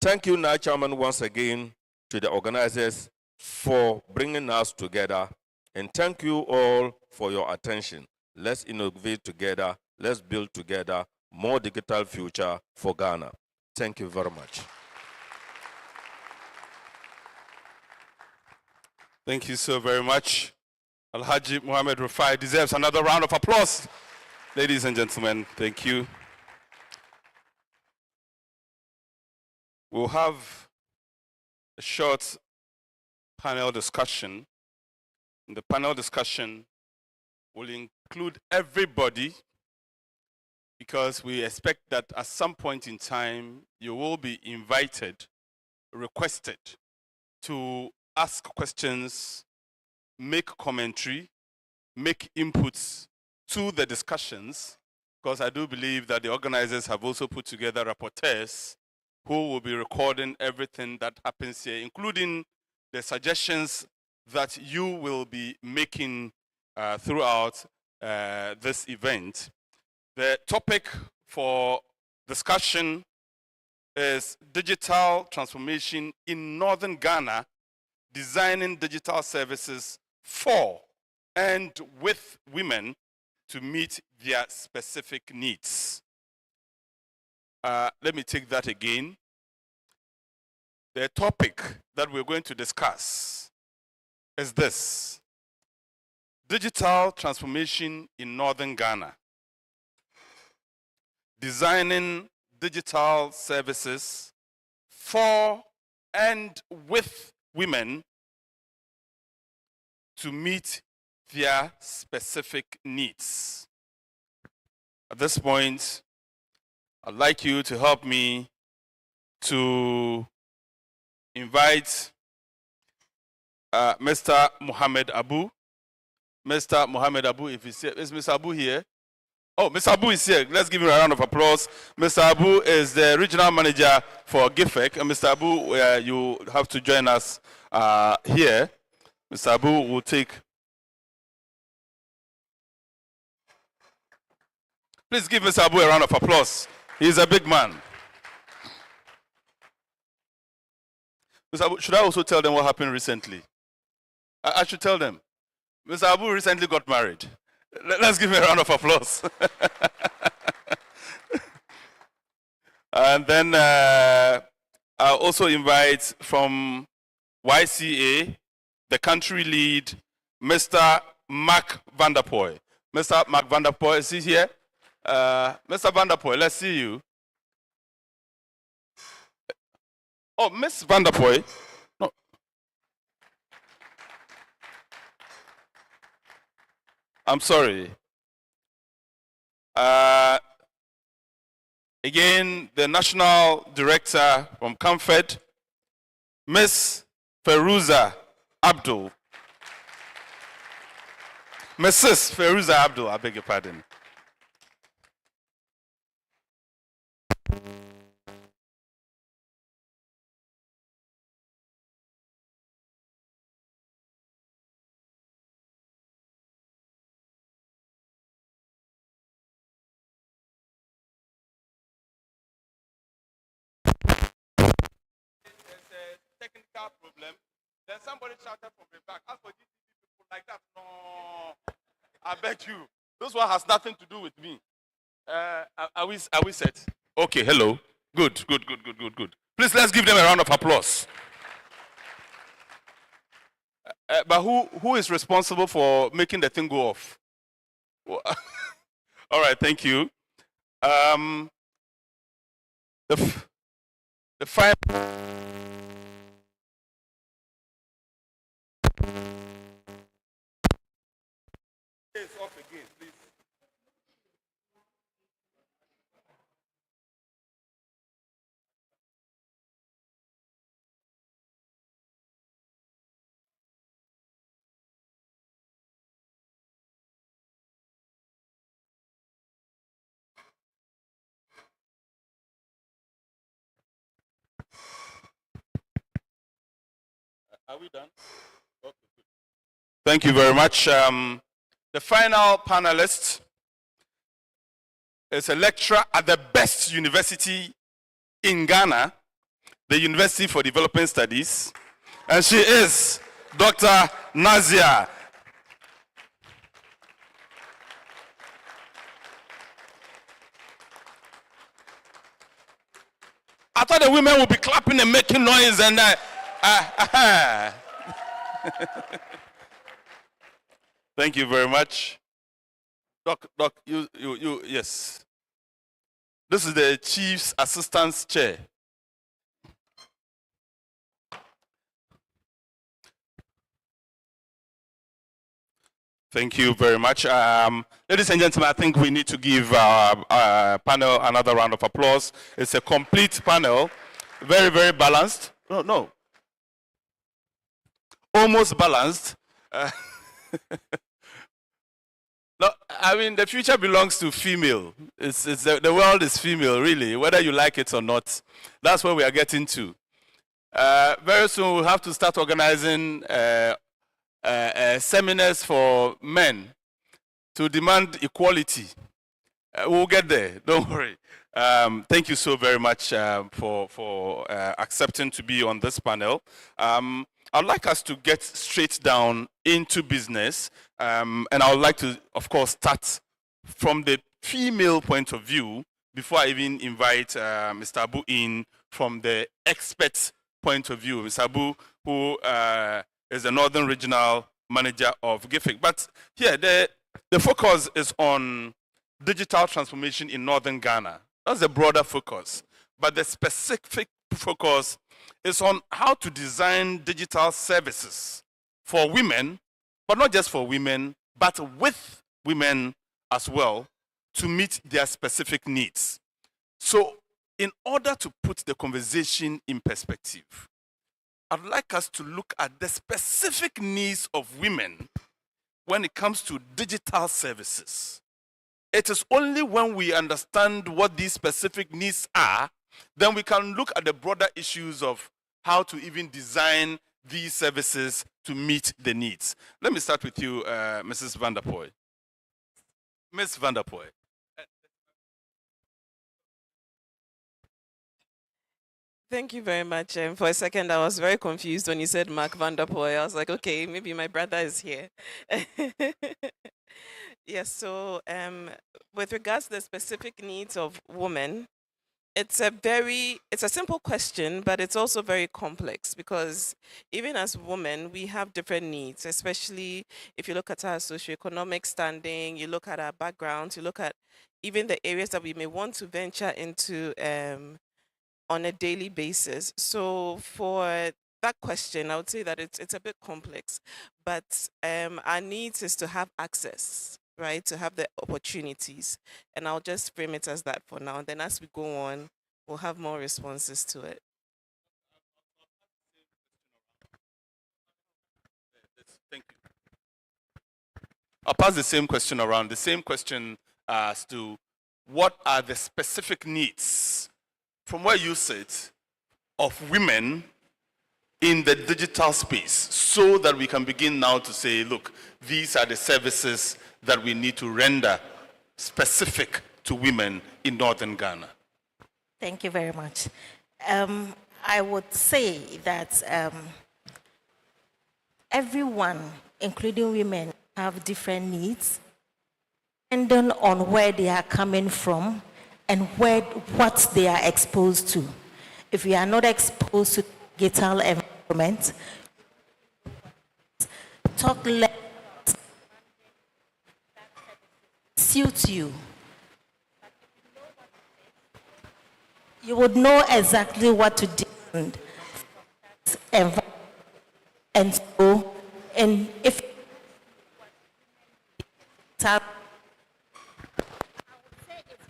Thank you, now, Chairman, once again to the organizers for bringing us together. And thank you all for your attention. Let's innovate together. Let's build together more digital future for Ghana. Thank you very much. Thank you so very much. Alhaji Mohammed Rufai deserves another round of applause. Ladies and gentlemen, thank you. We'll have a short panel discussion. And the panel discussion will include everybody because we expect that at some point in time, you will be invited, requested to ask questions, make commentary, make inputs to the discussions, because I do believe that the organizers have also put together rapporteurs who will be recording everything that happens here, including the suggestions that you will be making throughout this event. The topic for discussion is digital transformation in Northern Ghana, designing digital services for and with women to meet their specific needs. Let me take that again. The topic that we're going to discuss is this: digital transformation in Northern Ghana, designing digital services for and with women to meet their specific needs. At this point, I'd like you to help me to invite Mr. Mohammed Abu. Mr. Mohammed Abu, if he's here. Is Mr. Abu here? Oh, Mr. Abu is here. Let's give him a round of applause. Mr. Abu is the regional manager for GIFEC. And Mr. Abu, you have to join us here. Mr. Abu will take. Please give Mr. Abu a round of applause. He's a big man. Mr. Abu, should I also tell them what happened recently? I should tell them. Mr. Abu recently got married. Let's give him a round of applause. And then I'll also invite from YCA, the country lead, Mr. Mark Vanderpoy. Mr. Mark Vanderpoy, is he here? Mr. Vanderpoy, let's see you. Oh, Miss Vanderpoy. No. I'm sorry. Again, the National Director from Comfort, Miss Feruza Abdul. Mrs. Feruza Abdul, I beg your pardon. Technical problem. Then somebody shouted from the back. As for GTV people like that, no, I beg you. This one has nothing to do with me. Are we set? Okay, hello. Good. Please, let's give them a round of applause. But who is responsible for making the thing go off? All right, thank you. The final. It's off again, please. Are we done? Okay, good. Thank you very much. The final panelist is a lecturer at the best university in Ghana, the University for Development Studies, and she is Dr. Nazia. I thought the women would be clapping and making noise and Thank you very much. Doc, yes. This is the Chief's Assistant's chair. Thank you very much. Ladies and gentlemen, I think we need to give our panel another round of applause. It's a complete panel, very, very balanced. No. Almost balanced. No, I mean, the future belongs to female. The world is female, really, whether you like it or not. That's where we are getting to. Very soon we'll have to start organizing seminars for men to demand equality. We'll get there, don't worry. Thank you so very much for accepting to be on this panel. I'd like us to get straight down into business, and I would like to, of course, start from the female point of view before I even invite Mr. Abu in from the expert point of view. Mr. Abu, who is the Northern Regional Manager of GIFIC. But here, the focus is on digital transformation in Northern Ghana. That's a broader focus. But the specific focus is on how to design digital services for women, but not just for women, but with women as well, to meet their specific needs. So in order to put the conversation in perspective, I'd like us to look at the specific needs of women when it comes to digital services. It is only when we understand what these specific needs are, then we can look at the broader issues of how to even design these services to meet the needs. Let me start with you, Mrs. Vanderpoy. Ms. Vanderpoy. Thank you very much. For a second, I was very confused when you said Mark Vanderpoy. I was like, okay, maybe my brother is here. Yes, so with regards to the specific needs of women, it's a simple question, but it's also very complex because even as women, we have different needs, especially if you look at our socioeconomic standing, you look at our backgrounds, you look at even the areas that we may want to venture into on a daily basis. So for that question, I would say that it's a bit complex, but our needs is to have access, right? To have the opportunities. And I'll just frame it as that for now. And then as we go on, we'll have more responses to it. Thank you. I'll pass the same question around. The same question as to what are the specific needs from where you sit of women in the digital space, so that we can begin now to say, look, these are the services that we need to render specific to women in Northern Ghana. Thank you very much. I would say that everyone, including women, have different needs, depending on where they are coming from and what they are exposed to. If you are not exposed to digital environment, talk less suits you. You would know exactly what to do. And so, and if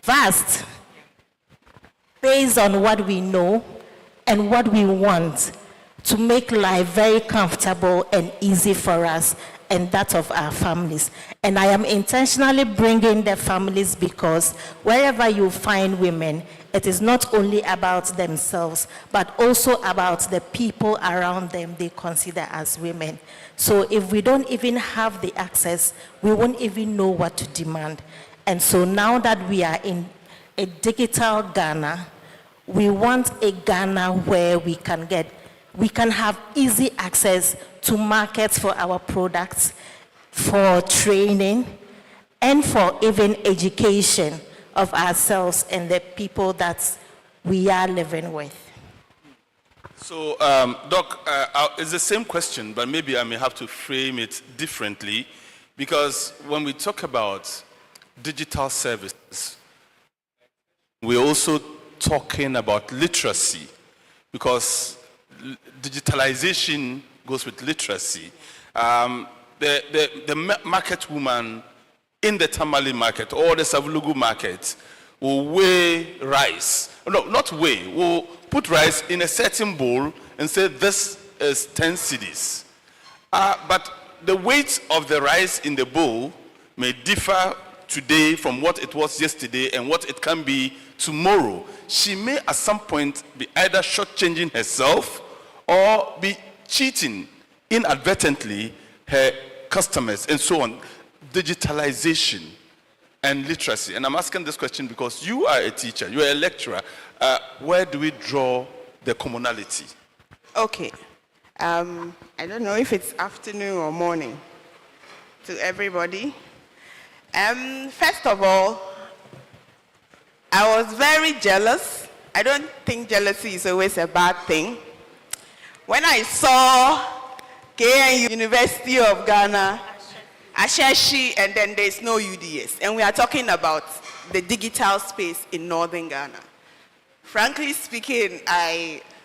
vast, based on what we know and what we want to make life very comfortable and easy for us and that of our families. And I am intentionally bringing the families because wherever you find women, it is not only about themselves, but also about the people around them they consider as women. So if we don't even have the access, we won't even know what to demand. And so now that we are in a digital Ghana, we want a Ghana where we can have easy access to markets for our products, for training, and for even education of ourselves and the people that we are living with. So, Doc, it's the same question, but maybe I may have to frame it differently, because when we talk about digital services, we're also talking about literacy, because digitalization goes with literacy. The market woman in the Tamale market or the Savulugu market will weigh rice. No, not weigh. Will put rice in a certain bowl and say this is 10 cedis. But the weight of the rice in the bowl may differ today from what it was yesterday and what it can be tomorrow. She may at some point be either shortchanging herself or be cheating inadvertently her customers and so on. Digitalization and literacy. And I'm asking this question because you are a teacher, you are a lecturer. Where do we draw the commonality? Okay. I don't know if it's afternoon or morning to everybody. First of all, I was very jealous. I don't think jealousy is always a bad thing. When I saw KNU, University of Ghana, Asheshi, and then there's no UDS. And we are talking about the digital space in Northern Ghana. Frankly speaking,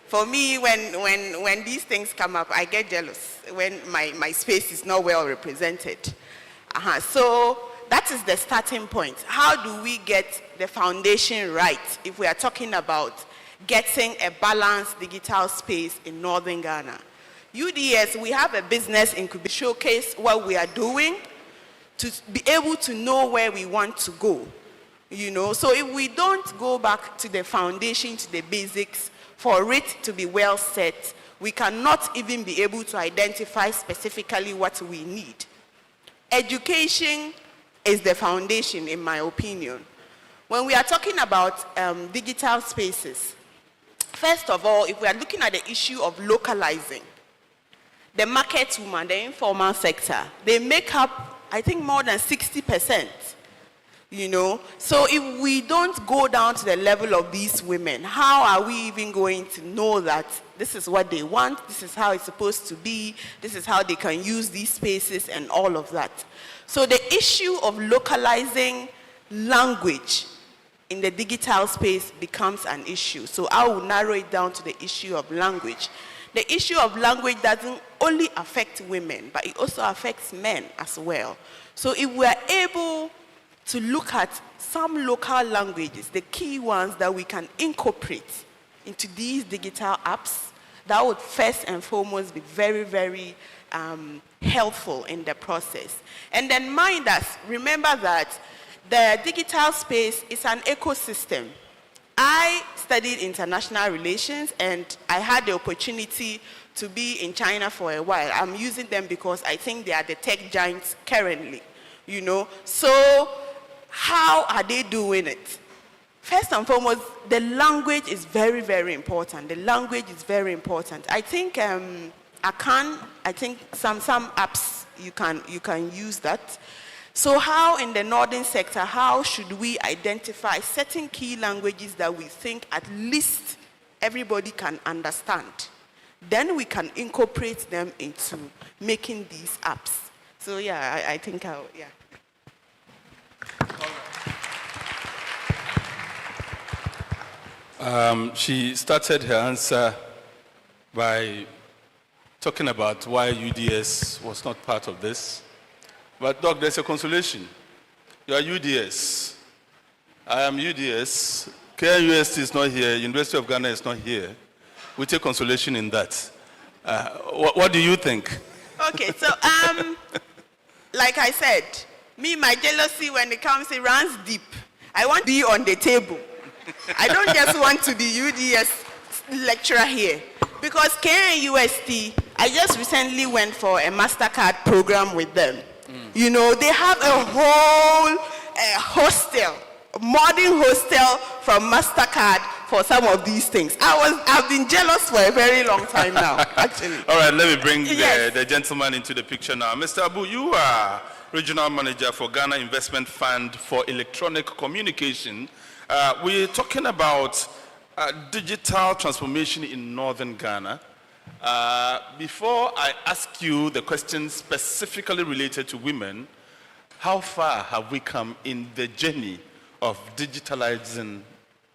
for me, when these things come up, I get jealous when my space is not well represented. So that is the starting point. How do we get the foundation right if we are talking about getting a balanced digital space in Northern Ghana? UDS, we have a business incubation showcase what we are doing to be able to know where we want to go. So if we don't go back to the foundation, to the basics, for it to be well set, we cannot even be able to identify specifically what we need. Education is the foundation, in my opinion. When we are talking about digital spaces, first of all, if we are looking at the issue of localizing, the market woman, the informal sector, they make up, I think, more than 60%. So if we don't go down to the level of these women, how are we even going to know that this is what they want, this is how it's supposed to be, this is how they can use these spaces and all of that? So the issue of localizing language in the digital space becomes an issue. So I will narrow it down to the issue of language. The issue of language doesn't only affect women, but it also affects men as well. So if we are able to look at some local languages, the key ones that we can incorporate into these digital apps, that would first and foremost be very, very helpful in the process. And then remember that the digital space is an ecosystem. I studied international relations and I had the opportunity to be in China for a while. I'm using them because I think they are the tech giants currently, So how are they doing it? First and foremost, the language is very, very important. The language is very important. I think some apps you can use that. So how in the northern sector, how should we identify certain key languages that we think at least everybody can understand? Then we can incorporate them into making these apps. So yeah, I think yeah. She started her answer by talking about why UDS was not part of this. But Doc, there's a consolation. You are UDS. I am UDS. KUST is not here. University of Ghana is not here. We take consolation in that. What do you think? Okay, so like I said, my jealousy when it runs deep. I want to be on the table. I don't just want to be UDS lecturer here. Because KUST, I just recently went for a MasterCard program with them. They have a whole hostel, modern hostel from MasterCard for some of these things. I've been jealous for a very long time now, actually. All right, let me bring Yes. the gentleman into the picture now. Mr. Abu, you are Regional Manager for Ghana Investment Fund for Electronic Communication. We're talking about digital transformation in northern Ghana. Before I ask you the question specifically related to women, how far have we come in the journey of digitalizing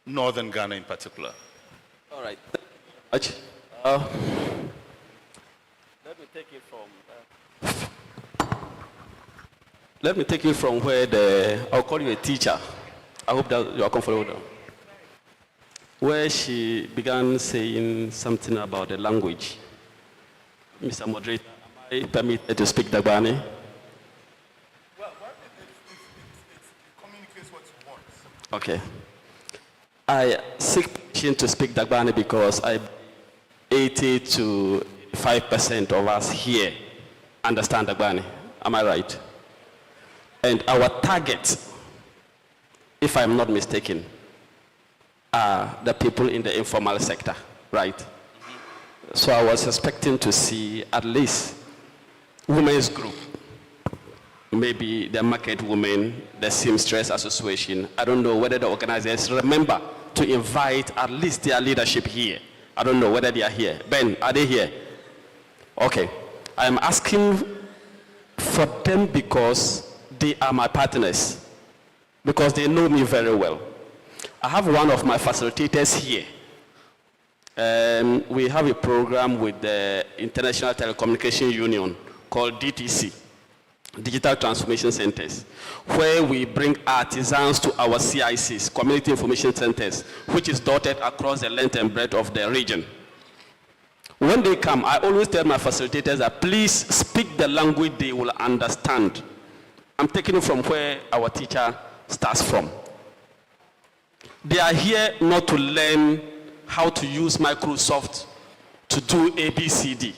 northern Ghana in particular? All right. Let me take it from where I'll call you a teacher. I hope that you are comfortable now. Where she began saying something about the language. Mr. Moderator, am I permitted to speak Dagbani? Well, it communicates what you want. Okay. I seek permission to speak Dagbani because 80 to 5% of us here understand Dagbani. Am I right? And our target, if I'm not mistaken, are the people in the informal sector, right? So I was expecting to see at least women's group, maybe the market women, the seamstress association. I don't know whether the organizers remember to invite at least their leadership here. I don't know whether they are here. Ben, are they here? Okay. I'm asking for them because they are my partners, because they know me very well. I have one of my facilitators here. We have a program with the International Telecommunication Union called DTC, Digital Transformation Centers, where we bring artisans to our CICs, Community Information Centers, which is dotted across the length and breadth of the region. When they come, I always tell my facilitators that please speak the language they will understand. I'm taking it from where our teacher starts from. They are here not to learn how to use Microsoft to do ABCD.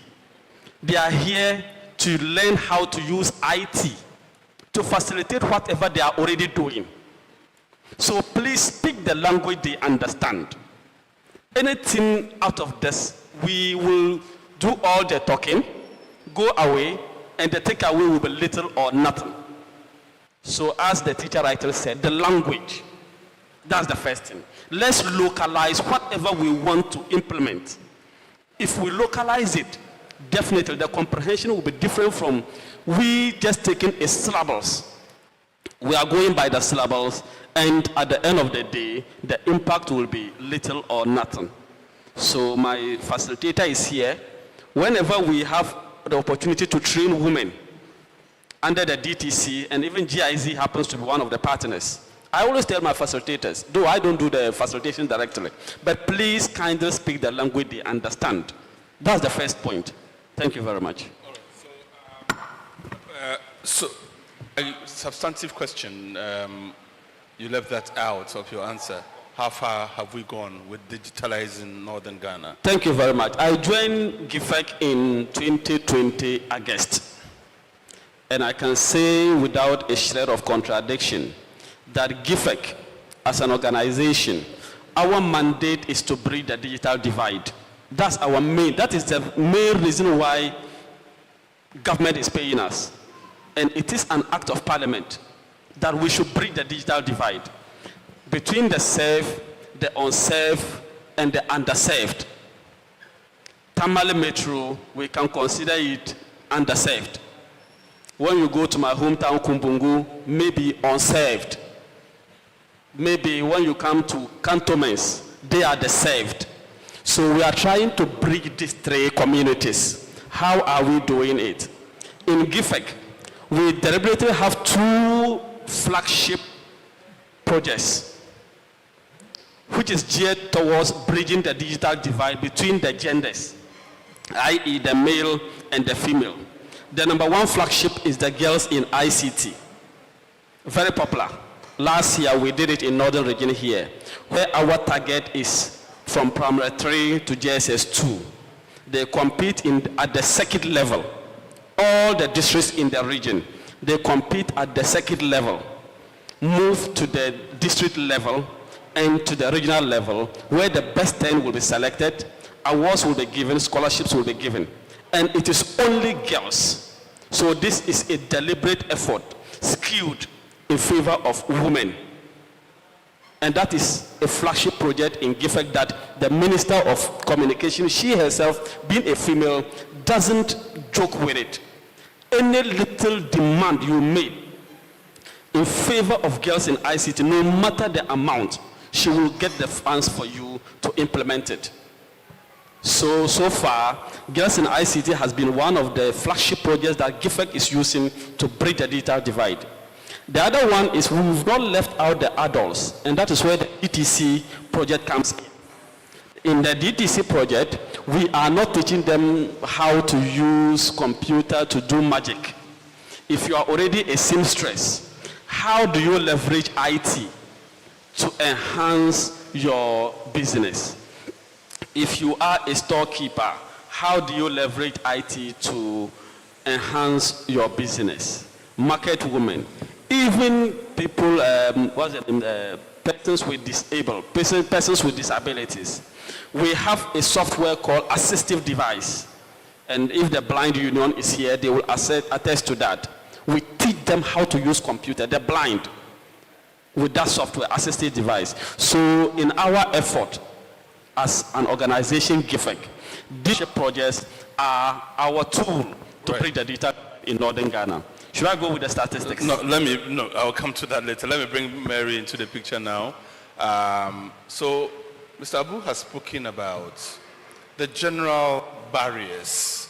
They are here to learn how to use IT to facilitate whatever they are already doing. So please speak the language they understand. Anything out of this, we will do all the talking, go away, and the takeaway will be little or nothing. So as the teacher rightly said, the language, that's the first thing. Let's localize whatever we want to implement. If we localize it, definitely the comprehension will be different from we just taking a syllables. We are going by the syllables, and at the end of the day, the impact will be little or nothing. So my facilitator is here. Whenever we have the opportunity to train women under the DTC, and even GIZ happens to be one of the partners, I always tell my facilitators, though I don't do the facilitation directly, but please kindly speak the language they understand. That's the first point. Thank you very much. All right, so a substantive question, you left that out of your answer. How far have we gone with digitalizing northern Ghana? Thank you very much. I joined GIFEC in 2020 August. And I can say without a shred of contradiction that GIFEC, as an organization, our mandate is to bridge the digital divide. That is the main reason why government is paying us. And it is an act of parliament that we should bridge the digital divide between the served, the unserved, and the underserved. Tamale Metro, we can consider it underserved. When you go to my hometown, Kumbungu, maybe unserved. Maybe when you come to cantonments, they are the served. So we are trying to bridge these three communities. How are we doing it? In GIFEC, we deliberately have two flagship projects, which is geared towards bridging the digital divide between the genders, i.e. the male and the female. The number one flagship is the Girls in ICT. Very popular. Last year, we did it in Northern Region here, where our target is from primary 3 to JSS 2. They compete at the circuit level. All the districts in the region, they compete at the circuit level, move to the district level, and to the regional level, where the best 10 will be selected, awards will be given, scholarships will be given. And it is only girls. So this is a deliberate effort skewed in favor of women. And that is a flagship project in GIFEC that the Minister of Communication, she herself, being a female, doesn't joke with it. Any little demand you made in favor of girls in ICT, no matter the amount, she will get the funds for you to implement it. So far, Girls in ICT has been one of the flagship projects that GIFEC is using to bridge the digital divide. The other one is we've not left out the adults, and that is where the DTC project comes in. In the DTC project, we are not teaching them how to use computer to do magic. If you are already a seamstress, how do you leverage IT to enhance your business? If you are a storekeeper, how do you leverage IT to enhance your business? Market women, even people, persons with persons with disabilities. We have a software called assistive device. And if the blind union is here, they will attest to that. We teach them how to use computer, they're blind, with that software, assistive device. So in our effort as an organization, GIFEC, these projects are our tool to bridge the data in northern Ghana. Should I go with the statistics? No, I'll come to that later. Let me bring Mary into the picture now. So Mr. Abu has spoken about the general barriers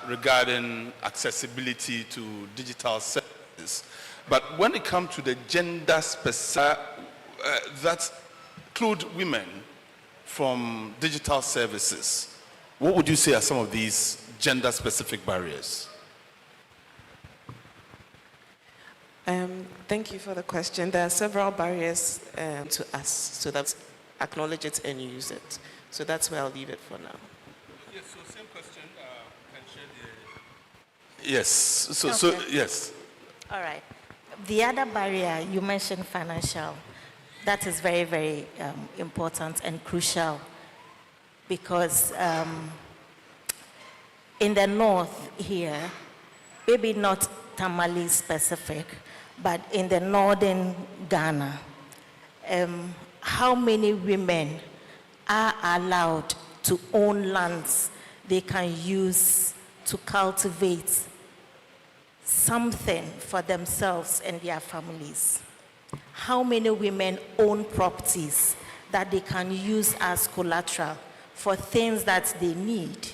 regarding accessibility to digital services. But when it comes to the gender specific, that include women from digital services, what would you say are some of these gender specific barriers? Thank you for the question. There are several barriers to us, so that's acknowledge it and use it. So that's where I'll leave it for now. Yes, so same question, can share the... Yes, so yes. All right. The other barrier, you mentioned financial. That is very, very important and crucial because in the north here, maybe not Tamale specific, but in the northern Ghana, how many women are allowed to own lands they can use to cultivate something for themselves and their families? How many women own properties that they can use as collateral for things that they need?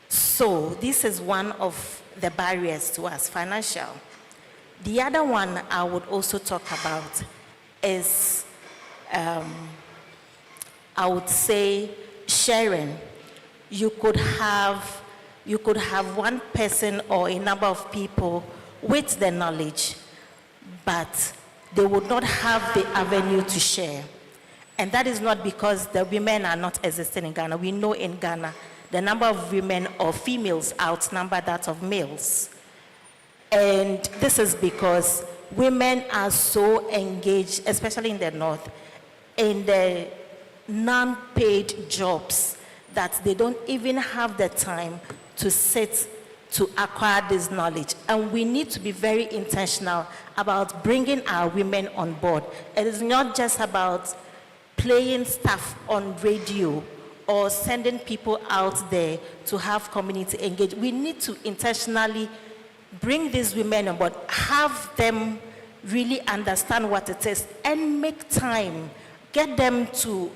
So this is one of the barriers to us, financial. The other one I would also talk about is, I would say, sharing. You could have one person or a number of people with the knowledge, but they would not have the avenue to share. And that is not because the women are not existing in Ghana. We know in Ghana, the number of women or females outnumber that of males. And this is because women are so engaged, especially in the north, in the non-paid jobs that they don't even have the time to sit to acquire this knowledge. And we need to be very intentional about bringing our women on board. It is not just about playing stuff on radio or sending people out there to have community engage. We need to intentionally bring these women on board, have them really understand what it is, and make time, get them to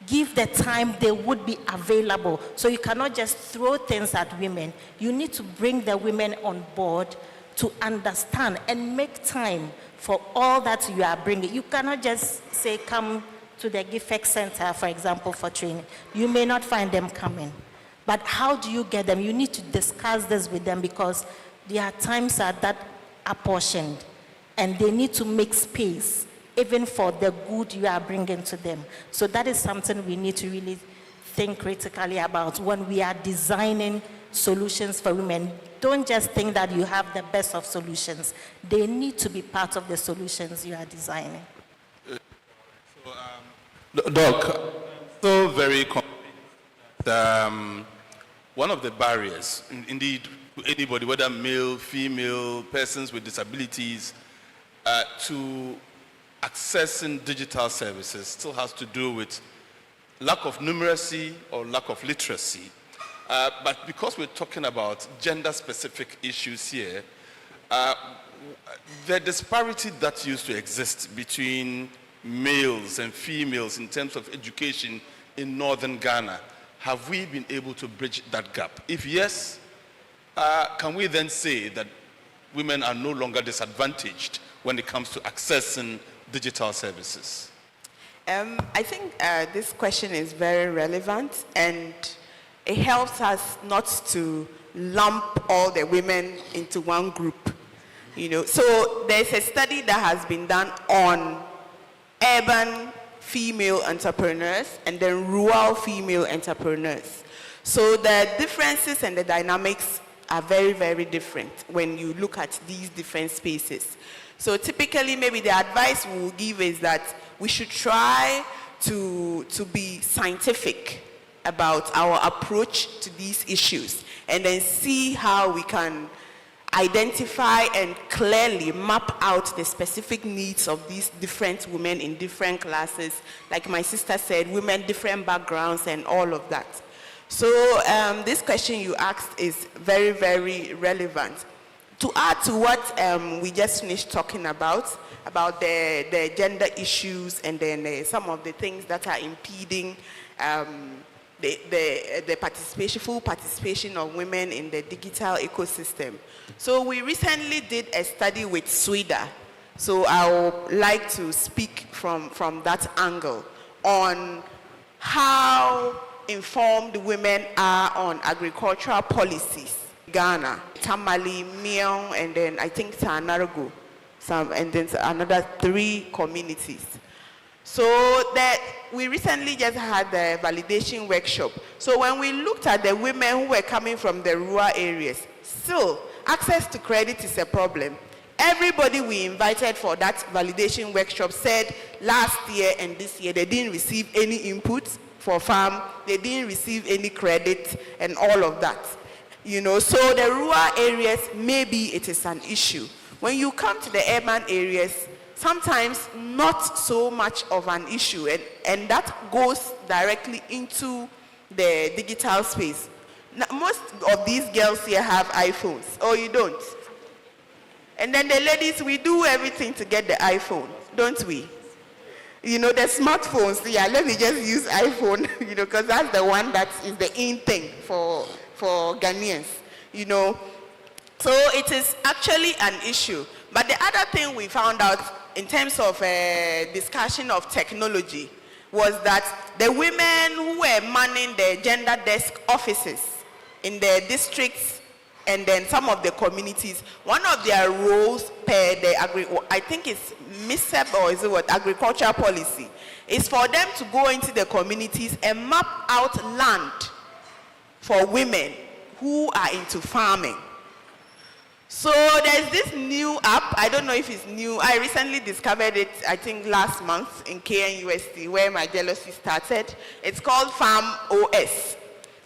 give the time they would be available. So you cannot just throw things at women. You need to bring the women on board to understand and make time for all that you are bringing. You cannot just say, come to the GIFEC Center, for example, for training. You may not find them coming. But how do you get them? You need to discuss this with them because there are times that are apportioned and they need to make space even for the good you are bringing to them. So that is something we need to really think critically about when we are designing solutions for women. Don't just think that you have the best of solutions. They need to be part of the solutions you are designing. Doc, so very one of the barriers, indeed, to anybody, whether male, female, persons with disabilities, to accessing digital services still has to do with lack of numeracy or lack of literacy. But because we're talking about gender-specific issues here, the disparity that used to exist between males and females in terms of education in northern Ghana, have we been able to bridge that gap? If yes, can we then say that women are no longer disadvantaged when it comes to accessing digital services? I think this question is very relevant, and it helps us not to lump all the women into one group. So there's a study that has been done on urban female entrepreneurs and then rural female entrepreneurs. So the differences and the dynamics are very, very different when you look at these different spaces. So typically, maybe the advice we will give is that we should try to be scientific about our approach to these issues, and then see how we can identify and clearly map out the specific needs of these different women in different classes. Like my sister said, women, different backgrounds and all of that. So this question you asked is very, very relevant. To add to what we just finished talking about the gender issues and then some of the things that are impeding the full participation of women in the digital ecosystem. So we recently did a study with SWIDA. So I would like to speak from that angle on how informed women are on agricultural policies. Ghana, Tamale, Mion, and then I think Tanarago, and then another 3 communities. So that we recently just had the validation workshop. So when we looked at the women who were coming from the rural areas, still access to credit is a problem. Everybody we invited for that validation workshop said last year and this year they didn't receive any input for farm, they didn't receive any credit and all of that. So the rural areas, maybe it is an issue. When you come to the urban areas, sometimes not so much of an issue, and that goes directly into the digital space. Now, most of these girls here have iPhones, or you don't. And then the ladies, we do everything to get the iPhone, don't we? The smartphones, yeah, let me just use iPhone, because that's the one that is the in thing for Ghanaians, So it is actually an issue. But the other thing we found out in terms of discussion of technology was that the women who were manning the gender desk offices in the districts and then some of the communities, one of their roles per the I think it's MISEP or is it what, agricultural policy, is for them to go into the communities and map out land for women who are into farming. So there's this new app, I don't know if it's new, I recently discovered it, I think last month in KNUST, where my jealousy started. It's called Farm OS.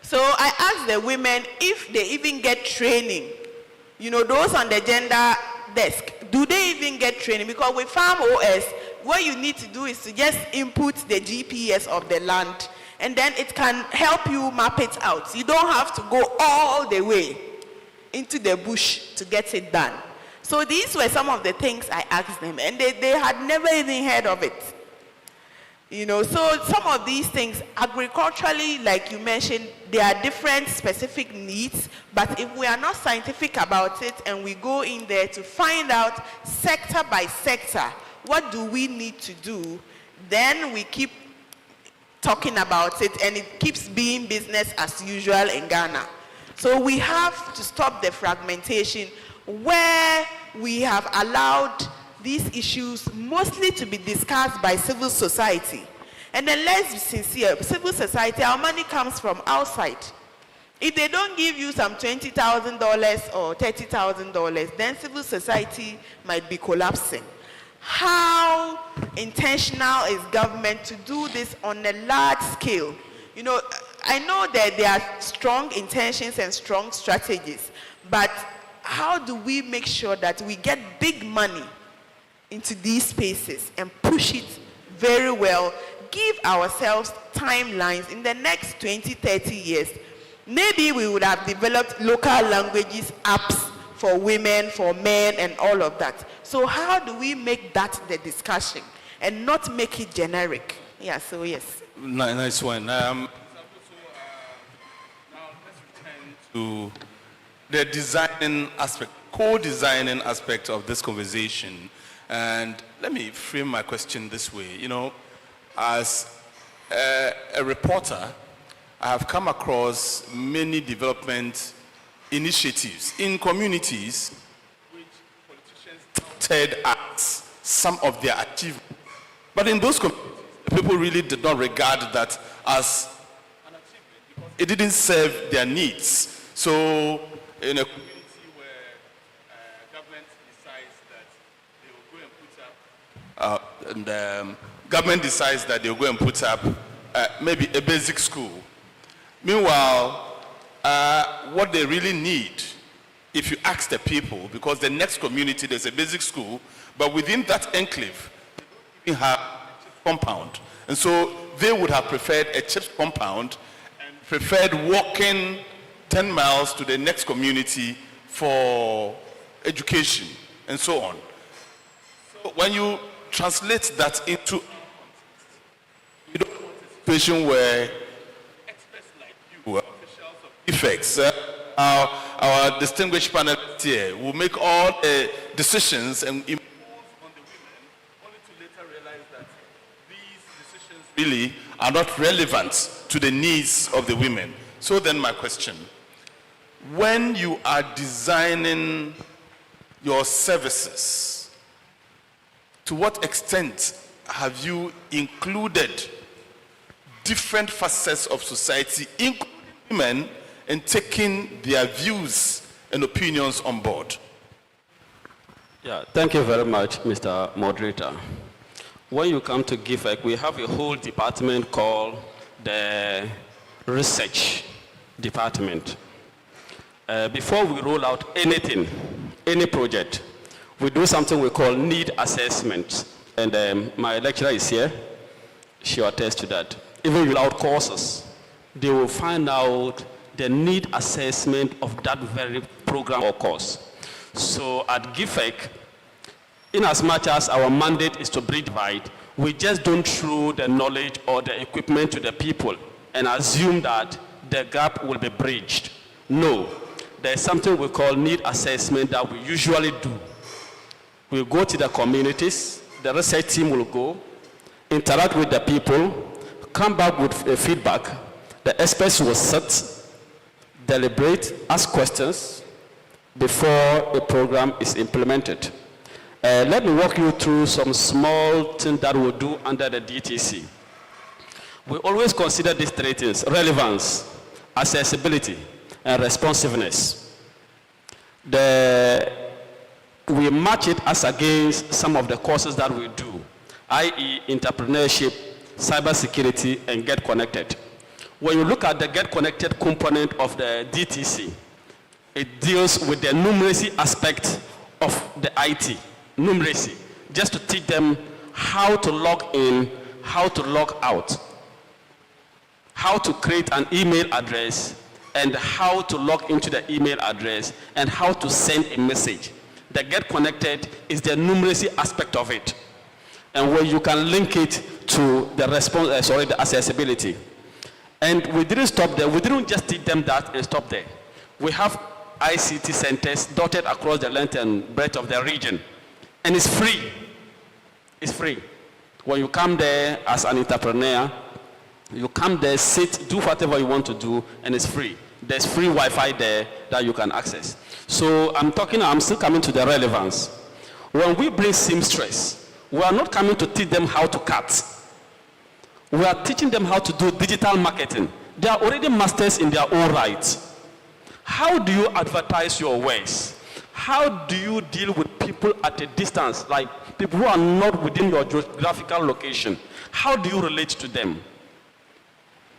So I asked the women if they even get training. Those on the gender desk, do they even get training? Because with Farm OS, what you need to do is to just input the GPS of the land, and then it can help you map it out. You don't have to go all the way into the bush to get it done. So these were some of the things I asked them, and they had never even heard of it. So some of these things, agriculturally, like you mentioned, there are different specific needs, but if we are not scientific about it and we go in there to find out sector by sector, what do we need to do, then we keep talking about it and it keeps being business as usual in Ghana. So we have to stop the fragmentation where we have allowed these issues mostly to be discussed by civil society. And then let's be sincere, civil society, our money comes from outside. If they don't give you some $20,000 or $30,000, then civil society might be collapsing. how intentional is government to do this on a large scale? You know, I know that there are strong intentions and strong strategies, but how do we make sure that we get big money into these spaces and push it very well, give ourselves timelines in the next 20, 30 years? Maybe we would have developed local languages, apps for women, for men, and all of that. So how do we make that the discussion and not make it generic? Yeah, so yes. Nice one. Now let's return to the designing aspect, co-designing aspect of this conversation. And let me frame my question this way. You know, as a reporter, I have come across many development initiatives in communities which politicians touted as some of their achievements. But in those communities, people really did not regard that as an achievement because it didn't serve their needs. So in a community where government decides that they will go and put up maybe a basic school. Meanwhile, what they really need, if you ask the people, because the next community there's a basic school, but within that enclave, they have a chip compound. And so they would have preferred a chip compound and preferred walking 10 miles to the next community for education and so on. So when you translate that into, you don't want a situation where experts like you, officials of effects, our distinguished panelists here, will make all the decisions and impose on the women, only to later realize that these decisions really are not relevant to the needs of the women. So then my question, when you are designing your services, to what extent have you included different facets of society, including women, in taking their views and opinions on board? Yeah, thank you very much, Mr. Moderator. When you come to GIFEC, we have a whole department called the Research Department. Before we roll out anything, any project, we do something we call need assessment. And my lecturer is here. She will attest to that. Even without courses, they will find out the need assessment of that very program or course. So at GIFEC, in as much as our mandate is to bridge divide, we just don't throw the knowledge or the equipment to the people and assume that the gap will be bridged. No, there's something we call need assessment that we usually do. We'll go to the communities, the research team will go, interact with the people, come back with feedback. The experts will sit, deliberate, ask questions before a program is implemented. Let me walk you through some small things that we'll do under the DTC. We always consider these three things: relevance, accessibility, and responsiveness. We match it as against some of the courses that we do, i.e. entrepreneurship, cybersecurity, and get connected. When you look at the get connected component of the DTC, it deals with the numeracy aspect of the IT, numeracy, just to teach them how to log in, how to log out, how to create an email address, and how to log into the email address, and how to send a message. The get connected is the numeracy aspect of it. And where you can link it to the the accessibility. And we didn't stop there. We didn't just teach them that and stop there. We have ICT centers dotted across the length and breadth of the region. And it's free. It's free. When you come there as an entrepreneur, you come there, sit, do whatever you want to do, and it's free. There's free Wi-Fi there that you can access. So I'm still coming to the relevance. When we bring seamstress, we are not coming to teach them how to cut. We are teaching them how to do digital marketing. They are already masters in their own right. How do you advertise your wares? How do you deal with people at a distance, like people who are not within your geographical location. How do you relate to them?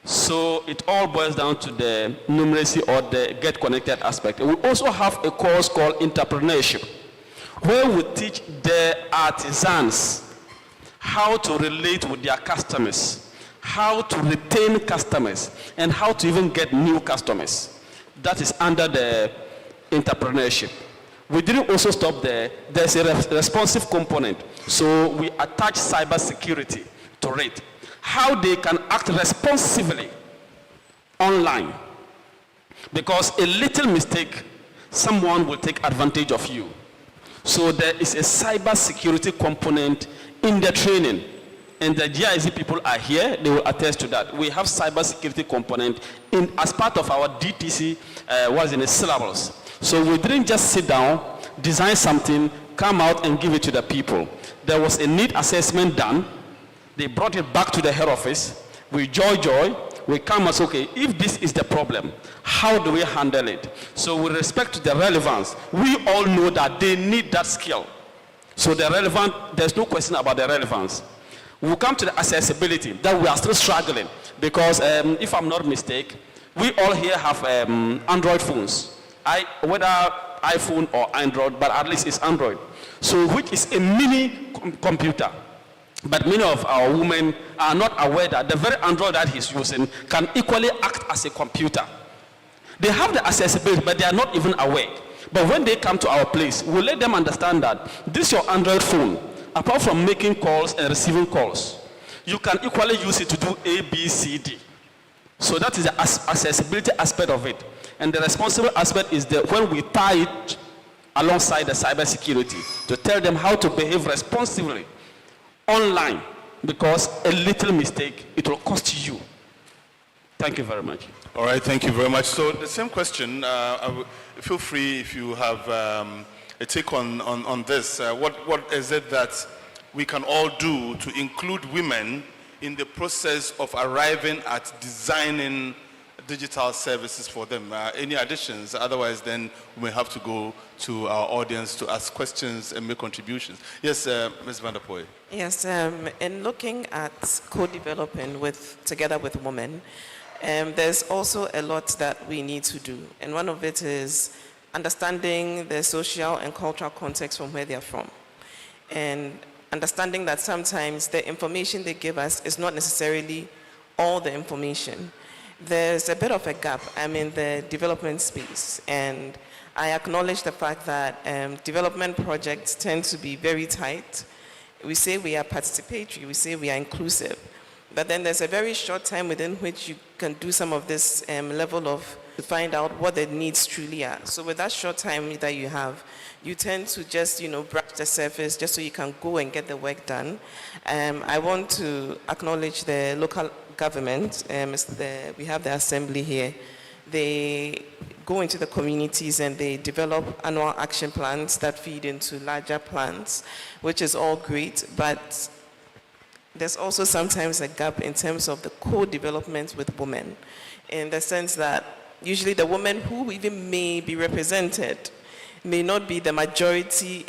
So it all boils down to the numeracy or the get connected aspect. We also have a course called entrepreneurship, where we teach the artisans how to relate with their customers, how to retain customers, and how to even get new customers. That is under the entrepreneurship. We didn't also stop there. There's a responsive component. So we attach cybersecurity to it. How they can act responsively online. Because a little mistake, someone will take advantage of you. So there is a cybersecurity component in the training. And the GIZ people are here, they will attest to that. We have cybersecurity component as part of our DTC was in the syllables. So we didn't just sit down, design something, come out and give it to the people. There was a need assessment done. They brought it back to the head office. We joy, we come and say, okay, if this is the problem, how do we handle it? So with respect to the relevance, we all know that they need that skill. So the relevant, there's no question about the relevance. We'll come to the accessibility, that we are still struggling. Because if I'm not mistaken, we all here have Android phones. Whether iPhone or Android, but at least it's Android. So which is a mini computer. But many of our women are not aware that the very Android that he's using can equally act as a computer. They have the accessibility, but they are not even aware. But when they come to our place, we'll let them understand that this is your Android phone. Apart from making calls and receiving calls, you can equally use it to do A, B, C, D. So that is the accessibility aspect of it. And the responsible aspect is that when we tie it alongside the cybersecurity to tell them how to behave responsibly online, because a little mistake, it will cost you. Thank you very much. All right, thank you very much. So the same question, feel free if you have a take on this. What is it that we can all do to include women in the process of arriving at designing digital services for them? Any additions? Otherwise, then we may have to go to our audience to ask questions and make contributions. Yes, Ms. Van der Poel. Yes, in looking at co-developing together with women, there's also a lot that we need to do. And one of it is understanding the social and cultural context from where they are from. And understanding that sometimes the information they give us is not necessarily all the information. There's a bit of a gap, in the development space. And I acknowledge the fact that development projects tend to be very tight. We say we are participatory, we say we are inclusive. But then there's a very short time within which you can do some of this level of to find out what the needs truly are. So with that short time that you have, you tend to just, brush the surface just so you can go and get the work done. I want to acknowledge the local government. We have the assembly here. They go into the communities and they develop annual action plans that feed into larger plans, which is all great, but there's also sometimes a gap in terms of the co-development with women, in the sense that usually the women who even may be represented may not be the majority,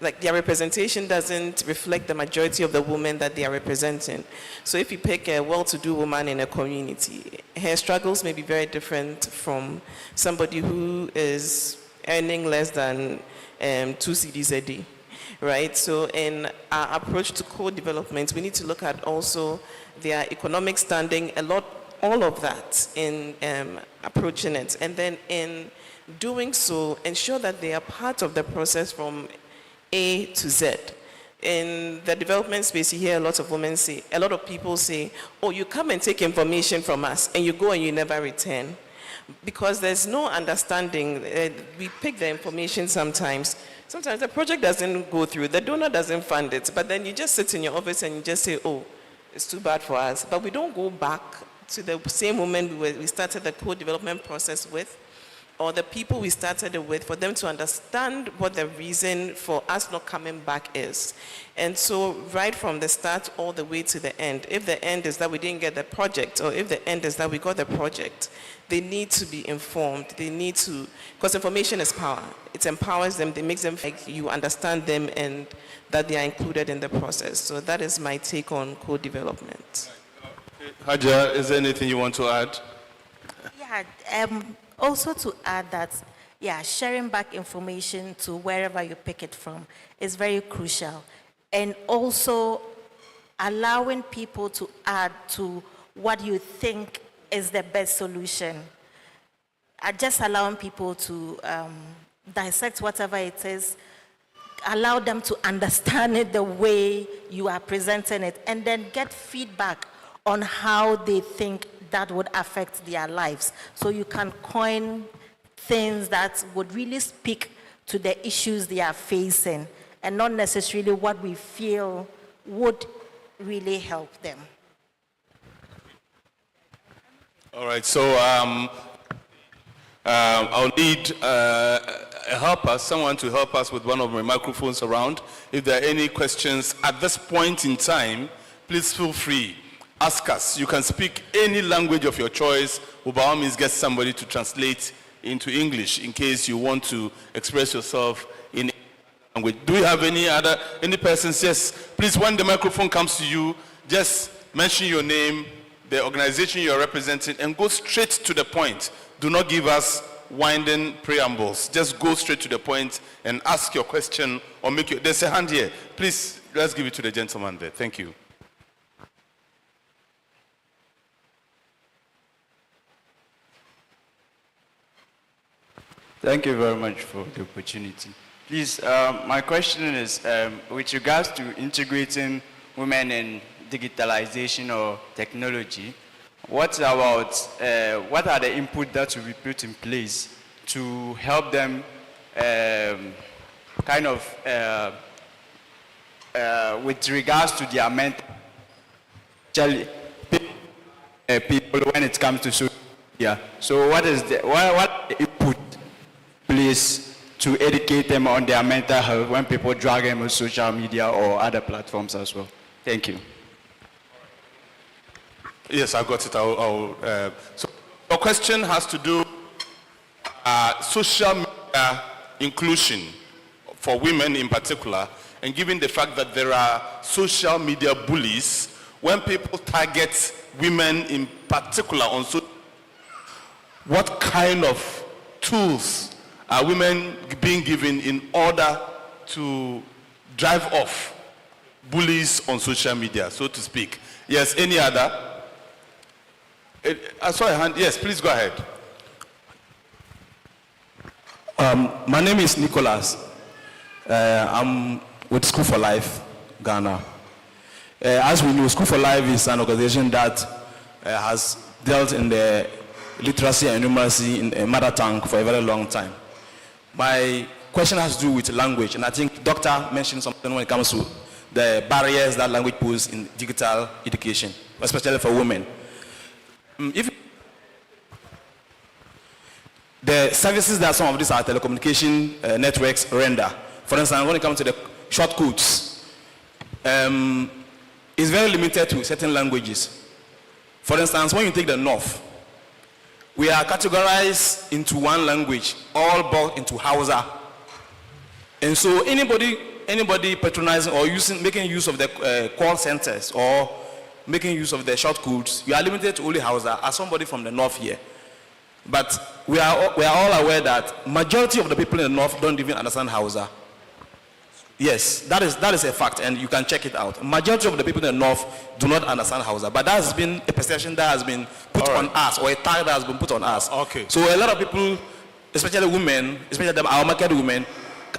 like their representation doesn't reflect the majority of the women that they are representing. So if you pick a well-to-do woman in a community, her struggles may be very different from somebody who is earning less than 2 cedis a day. Right, so in our approach to co-development, we need to look at also their economic standing, all of that in approaching it. And then in doing so, ensure that they are part of the process from A to Z. In the development space, you hear a lot of people say, oh, you come and take information from us, and you go and you never return. Because there's no understanding. We pick the information sometimes. Sometimes the project doesn't go through, the donor doesn't fund it, but then you just sit in your office and you just say, oh, it's too bad for us. But we don't go back to the same woman we started the co-development process with or the people we started it with, for them to understand what the reason for us not coming back is. And so right from the start all the way to the end, if the end is that we didn't get the project, or if the end is that we got the project, they need to be informed. They need to, because information is power. It empowers them, it makes them feel like you understand them and that they are included in the process. So that is my take on co-development. Haja, is there anything you want to add? Yeah, also to add that, yeah, sharing back information to wherever you pick it from is very crucial. And also allowing people to add to what you think is the best solution. Just allowing people to dissect whatever it is, allow them to understand it the way you are presenting it, and then get feedback on how they think that would affect their lives. So you can coin things that would really speak to the issues they are facing and not necessarily what we feel would really help them. All right, so I'll need a helper, someone to help us with one of my microphones around. If there are any questions at this point in time, please feel free. Ask us. You can speak any language of your choice. We'll by all means get somebody to translate into English in case you want to express yourself in language. Do we have any persons? Yes. Please, when the microphone comes to you, just mention your name, the organization you're representing, and go straight to the point. Do not give us winding preambles. Just go straight to the point and ask your question or make your... There's a hand here. Please, let's give it to the gentleman there. Thank you. Thank you very much for the opportunity. Please, my question is, with regards to integrating women in digitalization or technology, what are the input that will be put in place to help them with regards to their mental people when it comes to social media? So what input place to educate them on their mental health when people drag them on social media or other platforms as well? Thank you. Yes, I got it. So your question has to do social media inclusion for women in particular, and given the fact that there are social media bullies, when people target women in particular on social, what kind of tools are women being given in order to drive off bullies on social media, so to speak? Yes, any other? I saw a hand. Yes, please go ahead. My name is Nicholas. I'm with School for Life, Ghana. As we know, School for Life is an organization that has dealt in the literacy and numeracy in mother tongue for a very long time. My question has to do with language, and I think Doctor mentioned something when it comes to the barriers that language poses in digital education, especially for women. If the services that some of these are telecommunication networks render, for instance, when it comes to the short codes, it's very limited to certain languages. For instance, when you take the North, we are categorized into one language, all brought into Hausa. And so anybody patronizing or making use of the call centers or making use of the short codes, you are limited to only Hausa as somebody from the North here. But we are all aware that majority of the people in the North don't even understand Hausa. Yes, that is a fact, and you can check it out. Majority of the people in the North do not understand Hausa, but that has been a perception that has been put on us, or a tag that has been put on us. Okay. So a lot of people, especially women, especially our market women,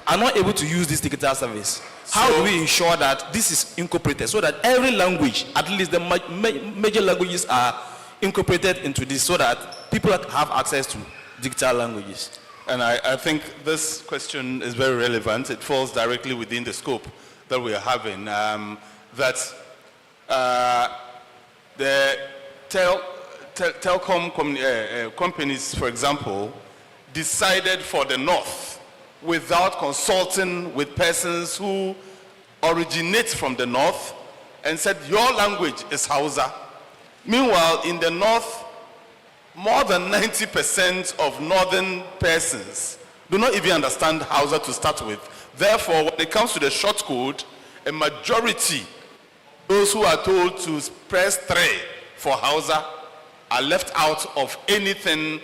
are not able to use this digital service. How do we ensure that this is incorporated so that every language, at least the major languages, are incorporated into this so that people have access to digital languages? And I think this question is very relevant. It falls directly within the scope that we are having. That the telecom companies, for example, decided for the North without consulting with persons who originate from the North and said, your language is Hausa. Meanwhile, in the North, more than 90% of Northern persons do not even understand Hausa to start with. Therefore, when it comes to the short code, a majority, those who are told to press 3 for Hausa, are left out of anything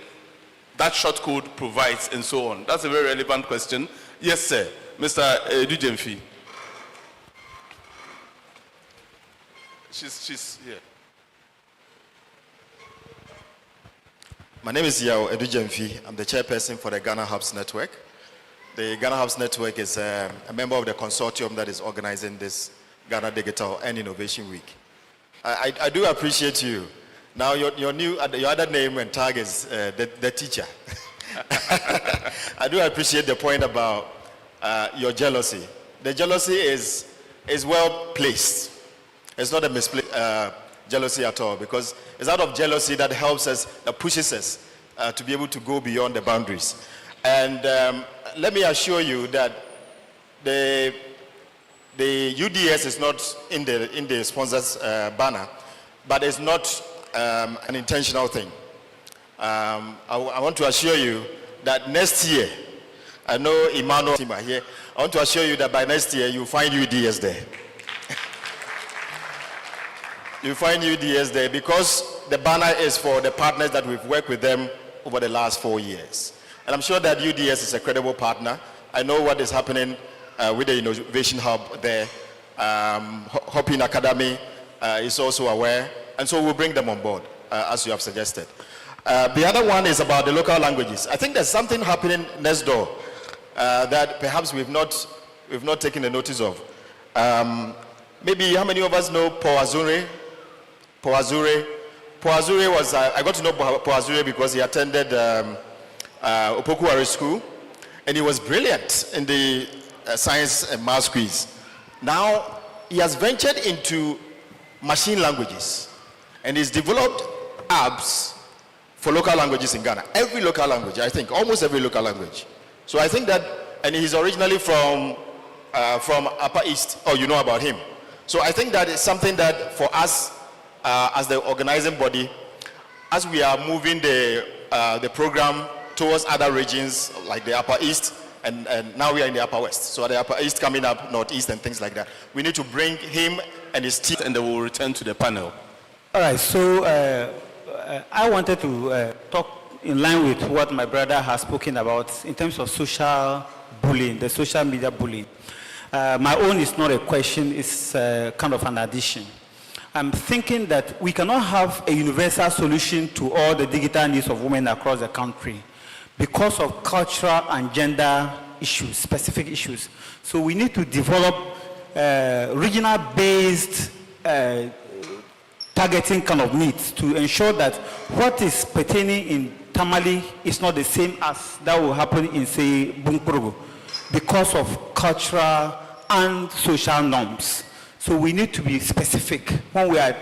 that short code provides and so on. That's a very relevant question. Yes, sir. Mr. Edujemfi. She's here. My name is Yao Edujemfi. I'm the chairperson for the Ghana Hubs Network. The Ghana Hubs Network is a member of the consortium that is organizing this Ghana Digital and Innovation Week. I do appreciate you. Now your other name and tag is the teacher. I do appreciate the point about your jealousy. The jealousy is well placed. It's not a misplaced jealousy at all, because it's out of jealousy that helps us, that pushes us to be able to go beyond the boundaries. And let me assure you that the UDS is not in the sponsors banner, but it's not an intentional thing. I want to assure you that next year, I know Emmanuel Tima here, I want to assure you that by next year you'll find UDS there. You find UDS there because the banner is for the partners that we've worked with them over the last 4 years. And I'm sure that UDS is a credible partner. I know what is happening with the Innovation Hub there. Hopin Academy is also aware, and so we'll bring them on board, as you have suggested. The other one is about the local languages. I think there's something happening next door that perhaps we've not taken the notice of. Maybe how many of us know Poazure? Poazure was, I got to know Poazure because he attended Opokuwari School, and he was brilliant in the science and math quiz. Now, he has ventured into machine languages, and he's developed apps for local languages in Ghana. Every local language, I think, almost every local language. So I think that, and he's originally from Upper East, oh, you know about him. So I think that it's something that for us, as the organizing body, as we are moving the program towards other regions like the Upper East, and now we are in the Upper West. So the Upper East coming up, Northeast and things like that. We need to bring him and his team, and they will return to the panel. All right, so I wanted to talk in line with what my brother has spoken about in terms of social bullying, the social media bullying. My own is not a question, it's kind of an addition. I'm thinking that we cannot have a universal solution to all the digital needs of women across the country because of cultural and gender issues, specific issues. So we need to develop regional-based targeting kind of needs to ensure that what is pertaining in Tamale is not the same as that will happen in, say, Bunkporogo, because of cultural and social norms. So we need to be specific when we are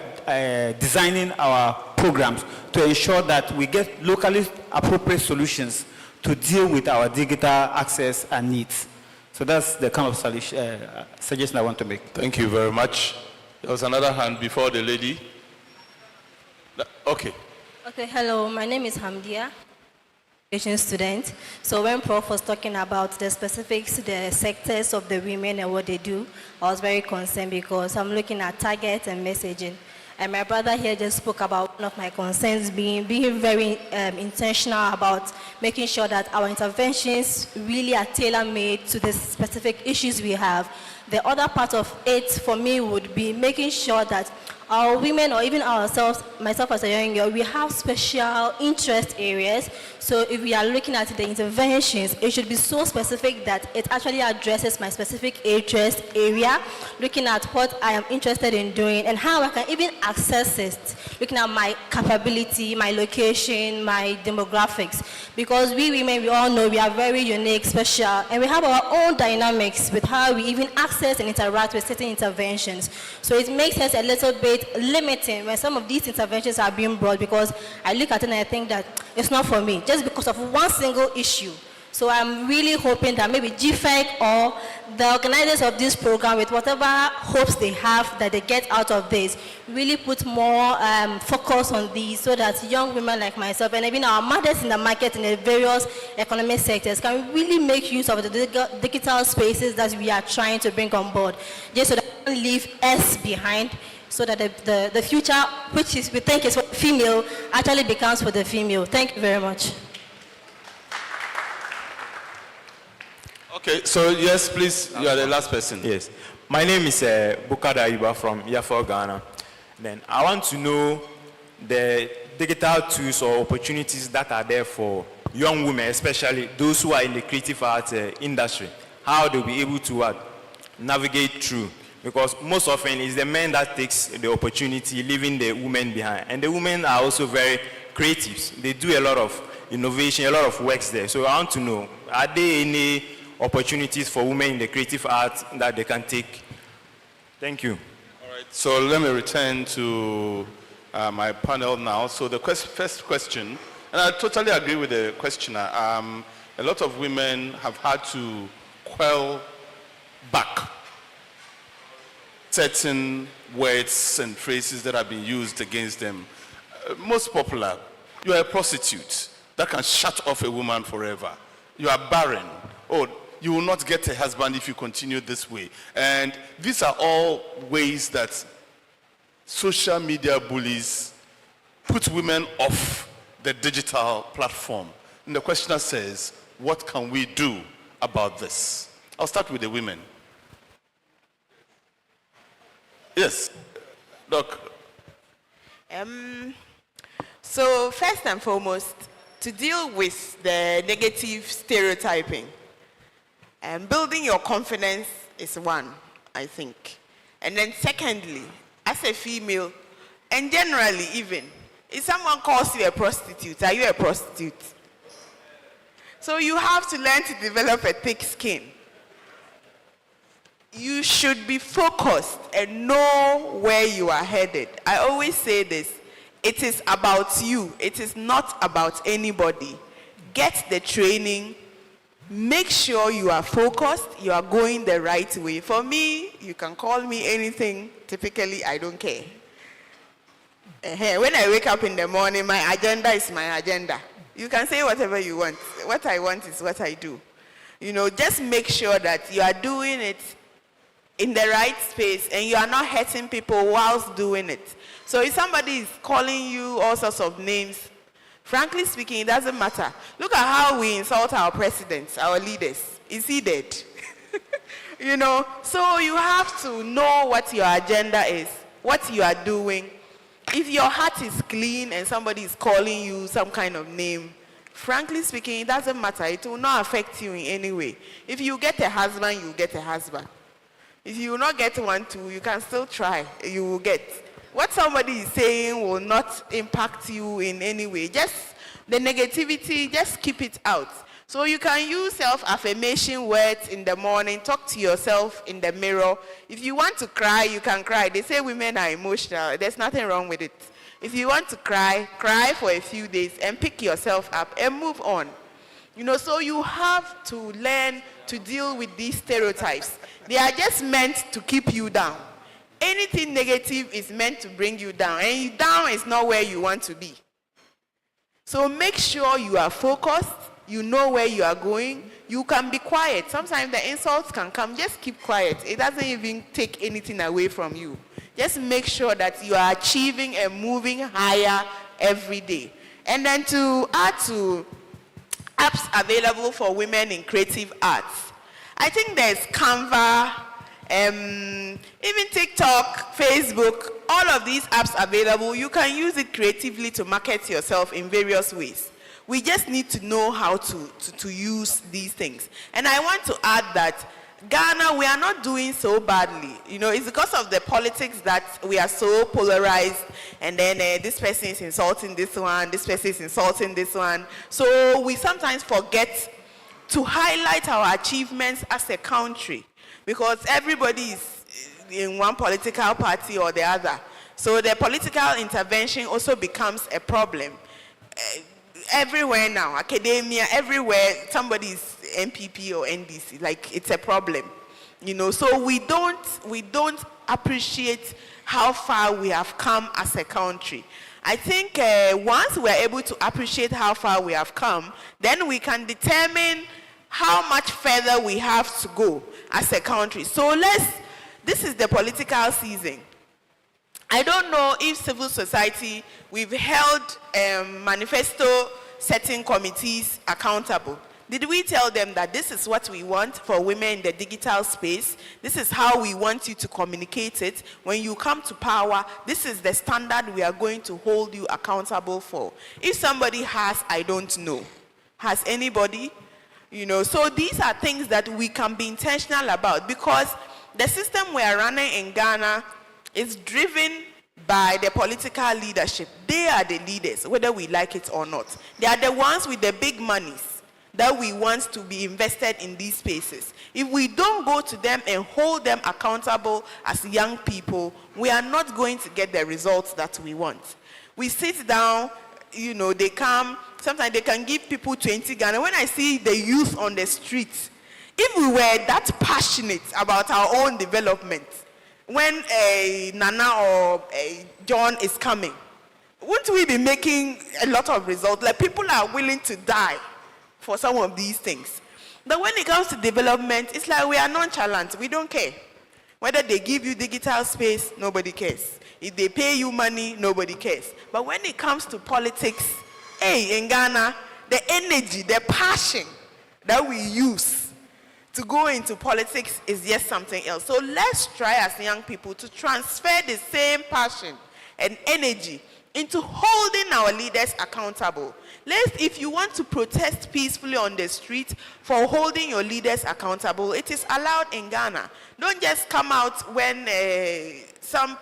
designing our programs to ensure that we get locally appropriate solutions to deal with our digital access and needs. So that's the kind of suggestion I want to make. Thank you very much. There was another hand before the lady. Okay. Okay, hello, my name is Hamdia, student. So when Prof was talking about the specifics, the sectors of the women and what they do, I was very concerned because I'm looking at target and messaging. And my brother here just spoke about one of my concerns being very intentional about making sure that our interventions really are tailor-made to the specific issues we have. The other part of it for me would be making sure that our women or even ourselves, myself as a young girl, we have special interest areas. So if we are looking at the interventions, it should be so specific that it actually addresses my specific interest area, looking at what I am interested in doing and how I can even access it, looking at my capability, my location, my demographics. Because we women, we all know we are very unique, special, and we have our own dynamics with how we even access and interact with certain interventions. So it makes us a little bit it limiting when some of these interventions are being brought? Because I look at it and I think that it's not for me, just because of one single issue. So I'm really hoping that maybe GFEC or the organizers of this program, with whatever hopes they have that they get out of this, really put more focus on these so that young women like myself and even our mothers in the market in the various economic sectors can really make use of the digital spaces that we are trying to bring on board, just so that we don't leave us behind, so that the future, which is, we think is for the female, actually becomes for the female. Thank you very much. Okay, so yes, please, you are the last person. Yes. My name is Bukada Iba from Yafo, Ghana. Then I want to know the digital tools or opportunities that are there for young women, especially those who are in the creative arts industry, how they'll be able to navigate through. Because most often it's the men that takes the opportunity, leaving the women behind. And the women are also very creatives. They do a lot of innovation, a lot of works there. So I want to know, are there any opportunities for women in the creative arts that they can take? Thank you. All right, so let me return to my panel now. So the first question, and I totally agree with the questioner. A lot of women have had to quell back certain words and phrases that have been used against them. Most popular, you are a prostitute. That can shut off a woman forever. You are barren. Oh, you will not get a husband if you continue this way. And these are all ways that social media bullies put women off the digital platform. And the questioner says, what can we do about this? I'll start with the women. Yes, Doc. So first and foremost, to deal with the negative stereotyping, building your confidence is one, I think. And then secondly, as a female, and generally even, if someone calls you a prostitute, are you a prostitute? So you have to learn to develop a thick skin. You should be focused and know where you are headed. I always say this, it is about you. It is not about anybody. Get the training. Make sure you are focused, you are going the right way. For me, you can call me anything. Typically, I don't care. When I wake up in the morning, my agenda is my agenda. You can say whatever you want. What I want is what I do. You know, just make sure that you are doing it in the right space and you are not hurting people whilst doing it. So if somebody is calling you all sorts of names, frankly speaking, it doesn't matter. Look at how we insult our presidents, our leaders. Is he dead? You know, so you have to know what your agenda is, what you are doing. If your heart is clean and somebody is calling you some kind of name, frankly speaking, it doesn't matter. It will not affect you in any way. If you get a husband, you get a husband. If you will not get one too, you can still try. You will get. What somebody is saying will not impact you in any way. Just the negativity, just keep it out. So you can use self-affirmation words in the morning, talk to yourself in the mirror. If you want to cry, you can cry. They say women are emotional. There's nothing wrong with it. If you want to cry, cry for a few days and pick yourself up and move on. You know, so you have to learn to deal with these stereotypes. They are just meant to keep you down. Anything negative is meant to bring you down, and down is not where you want to be. So make sure you are focused, you know where you are going, you can be quiet. Sometimes the insults can come, just keep quiet. It doesn't even take anything away from you. Just make sure that you are achieving and moving higher every day. And then to add to apps available for women in creative arts, I think there's Canva, even TikTok, Facebook, all of these apps available. You can use it creatively to market yourself in various ways. We just need to know how to use these things. And I want to add that Ghana, we are not doing so badly. You know, it's because of the politics that we are so polarized, and then this person is insulting this one, this person is insulting this one. So we sometimes forget to highlight our achievements as a country, because everybody is in one political party or the other. So the political intervention also becomes a problem. Everywhere now, academia, everywhere, somebody is MPP or NDC, like it's a problem. You know, so we don't appreciate how far we have come as a country. I think once we're able to appreciate how far we have come, then we can determine how much further we have to go as a country. So this is the political season. I don't know if civil society, we've held manifesto setting committees accountable. Did we tell them that this is what we want for women in the digital space? This is how we want you to communicate it. When you come to power, this is the standard we are going to hold you accountable for. If somebody has, I don't know. Has anybody? You know, so these are things that we can be intentional about, because the system we are running in Ghana is driven by the political leadership. They are the leaders, whether we like it or not. They are the ones with the big monies that we want to be invested in these spaces. If we don't go to them and hold them accountable as young people, we are not going to get the results that we want. We sit down, you know, they come, sometimes they can give people 20 Ghana. When I see the youth on the streets, if we were that passionate about our own development, when a Nana or a John is coming, wouldn't we be making a lot of results? Like, people are willing to die for some of these things. But when it comes to development, it's like we are nonchalant. We don't care. Whether they give you digital space, nobody cares. If they pay you money, nobody cares. But when it comes to politics, hey, in Ghana, the energy, the passion that we use to go into politics is just something else. So let's try as young people to transfer the same passion and energy into holding our leaders accountable. If you want to protest peacefully on the street for holding your leaders accountable, it is allowed in Ghana. Don't just come out when some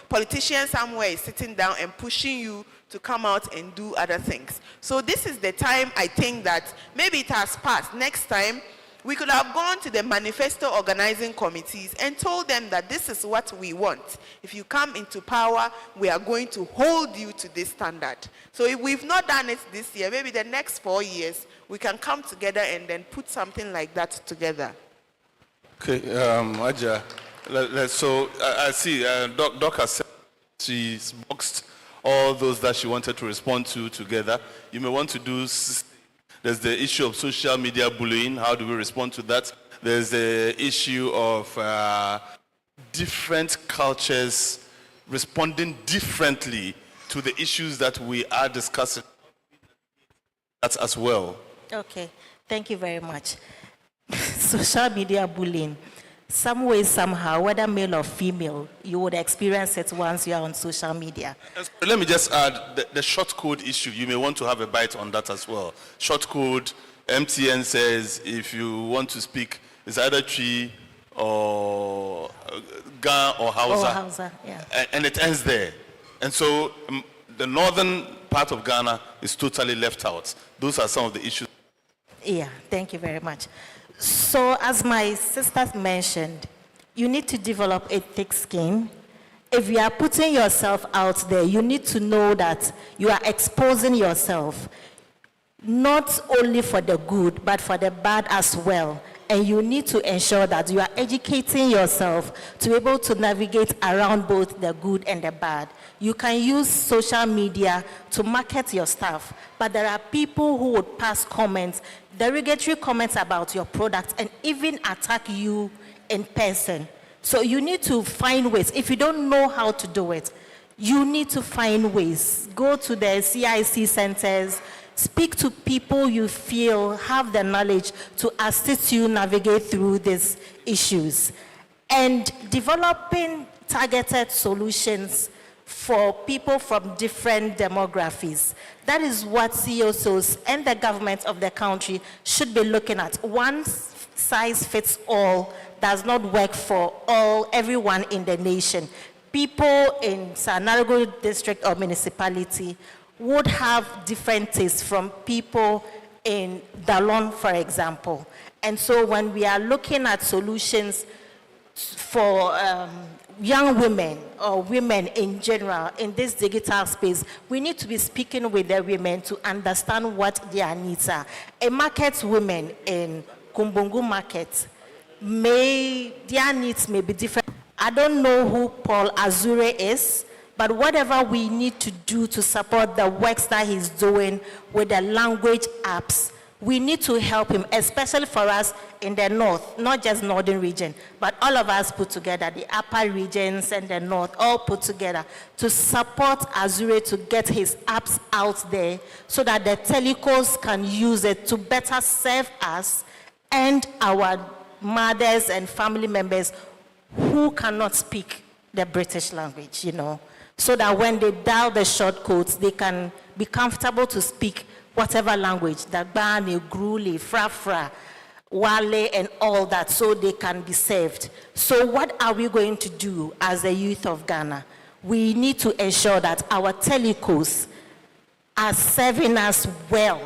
politician somewhere is sitting down and pushing you to come out and do other things. So this is the time, I think, that maybe it has passed. Next time, we could have gone to the manifesto organizing committees and told them that this is what we want. If you come into power, we are going to hold you to this standard. So if we've not done it this year, maybe the next 4 years, we can come together and then put something like that together. Okay, Aja, so I see Doc has said she's boxed all those that she wanted to respond to together. You may want to do. There's the issue of social media bullying. How do we respond to that? There's the issue of different cultures responding differently to the issues that we are discussing. That's as well. Okay, thank you very much. Social media bullying. Some way, somehow, whether male or female, you would experience it once you are on social media. Let me just add the short code issue. You may want to have a bite on that as well. Short code, MTN says if you want to speak, it's either Chi or Ga or Hausa. Oh, Hausa, yeah. And it ends there. And so the northern part of Ghana is totally left out. Those are some of the issues. Yeah, thank you very much. So, as my sisters mentioned, you need to develop a thick skin. If you are putting yourself out there, you need to know that you are exposing yourself, not only for the good, but for the bad as well. And you need to ensure that you are educating yourself to be able to navigate around both the good and the bad. You can use social media to market your stuff, but there are people who would pass comments, derogatory comments about your product, and even attack you in person. So you need to find ways. If you don't know how to do it, you need to find ways. Go to the CIC centers, speak to people you feel have the knowledge to assist you navigate through these issues. And developing targeted solutions for people from different demographies. That is what CSOs and the government of the country should be looking at. One size fits all does not work for everyone in the nation. People in Sanarigo district or municipality would have different tastes from people in Dalon, for example. And so when we are looking at solutions for young women or women in general in this digital space, we need to be speaking with the women to understand what their needs are. A market women in Kumbungu market, their needs may be different. I don't know who Paul Azure is, but whatever we need to do to support the works that he's doing with the language apps, we need to help him, especially for us in the north, not just northern region, but all of us put together, the upper regions and the north, all put together to support Azure to get his apps out there so that the telecos can use it to better serve us and our mothers and family members who cannot speak the British language, you know, so that when they dial the short codes, they can be comfortable to speak whatever language, Dagbani, Gruli, Frafra, Wale, and all that, so they can be saved. So what are we going to do as the youth of Ghana? We need to ensure that our telecos are serving us well,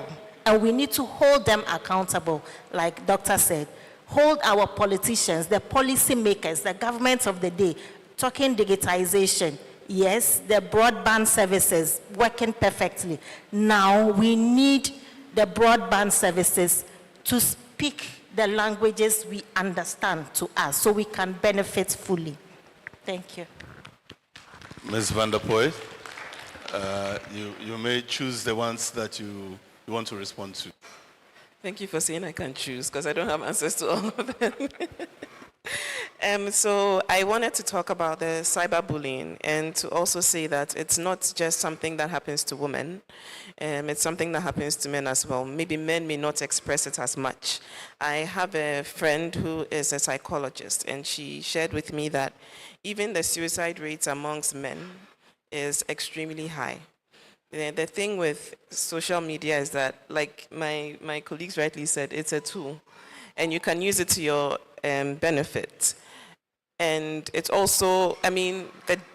and we need to hold them accountable, like Doctor said. Hold our politicians, the policy makers, the governments of the day, talking digitization. Yes, the broadband services working perfectly. Now we need the broadband services to speak the languages we understand to us so we can benefit fully. Thank you. Ms. Van der Poel, you may choose the ones that you want to respond to. Thank you for saying I can choose, because I don't have answers to all of them. So I wanted to talk about the cyberbullying and to also say that it's not just something that happens to women. It's something that happens to men as well. Maybe men may not express it as much. I have a friend who is a psychologist, and she shared with me that even the suicide rates amongst men is extremely high. The thing with social media is that, like my colleagues rightly said, it's a tool, and you can use it to your benefit. And it's also, I mean,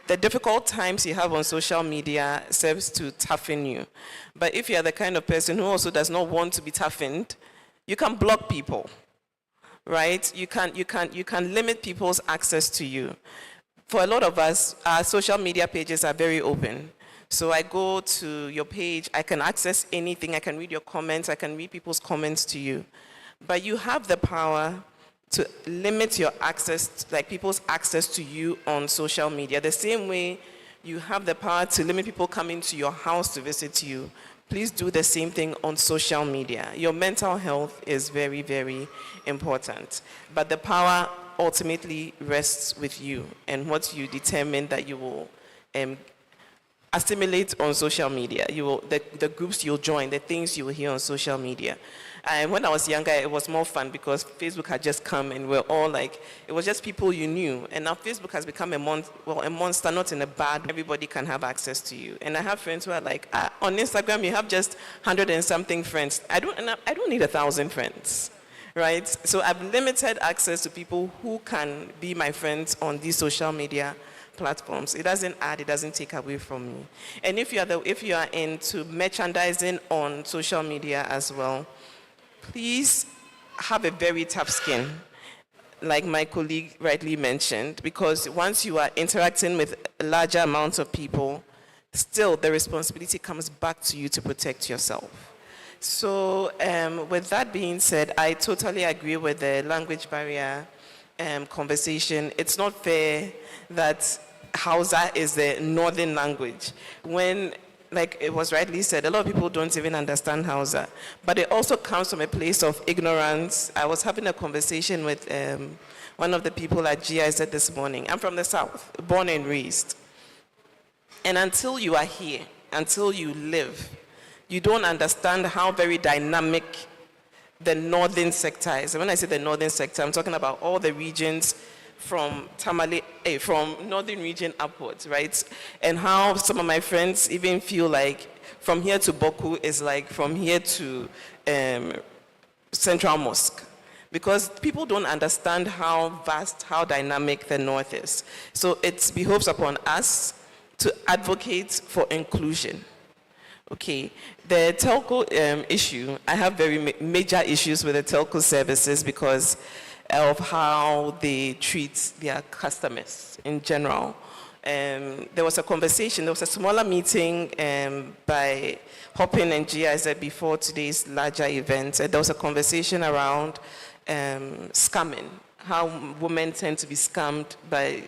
the difficult times you have on social media serves to toughen you. But if you're the kind of person who also does not want to be toughened, you can block people, right? You can limit people's access to you. For a lot of us, our social media pages are very open. So I go to your page, I can access anything, I can read your comments, I can read people's comments to you. But you have the power to limit your access, like people's access to you on social media. The same way you have the power to limit people coming to your house to visit you, please do the same thing on social media. Your mental health is very, very important. But the power ultimately rests with you and what you determine that you will assimilate on social media. You will, the groups you'll join, the things you will hear on social media. And when I was younger, it was more fun because Facebook had just come and we're all like, it was just people you knew. And now Facebook has become a monster, not in a bad, everybody can have access to you. And I have friends who are like, on Instagram, you have just 100 and something friends. I don't need 1,000 friends, right? So I've limited access to people who can be my friends on these social media platforms. It doesn't add, it doesn't take away from me. And if you are into merchandising on social media as well, please have a very tough skin, like my colleague rightly mentioned, because once you are interacting with larger amounts of people, still the responsibility comes back to you to protect yourself. So with that being said, I totally agree with the language barrier conversation. It's not fair that Hausa is the northern language when, like it was rightly said, a lot of people don't even understand Hausa. But it also comes from a place of ignorance. I was having a conversation with one of the people at GIZ this morning. I'm from the South, born and raised. And until you are here, until you live, you don't understand how very dynamic the northern sector is. And when I say the northern sector, I'm talking about all the regions from Tamale, from northern region upwards, right? And how some of my friends even feel like from here to Boku is like from here to Central Mosque. Because people don't understand how vast, how dynamic the north is. So it behoves upon us to advocate for inclusion. Okay, the telco issue, I have very major issues with the telco services because of how they treat their customers in general. There was a conversation, there was a smaller meeting by Hopin and GIZ before today's larger event. There was a conversation around scamming, how women tend to be scammed by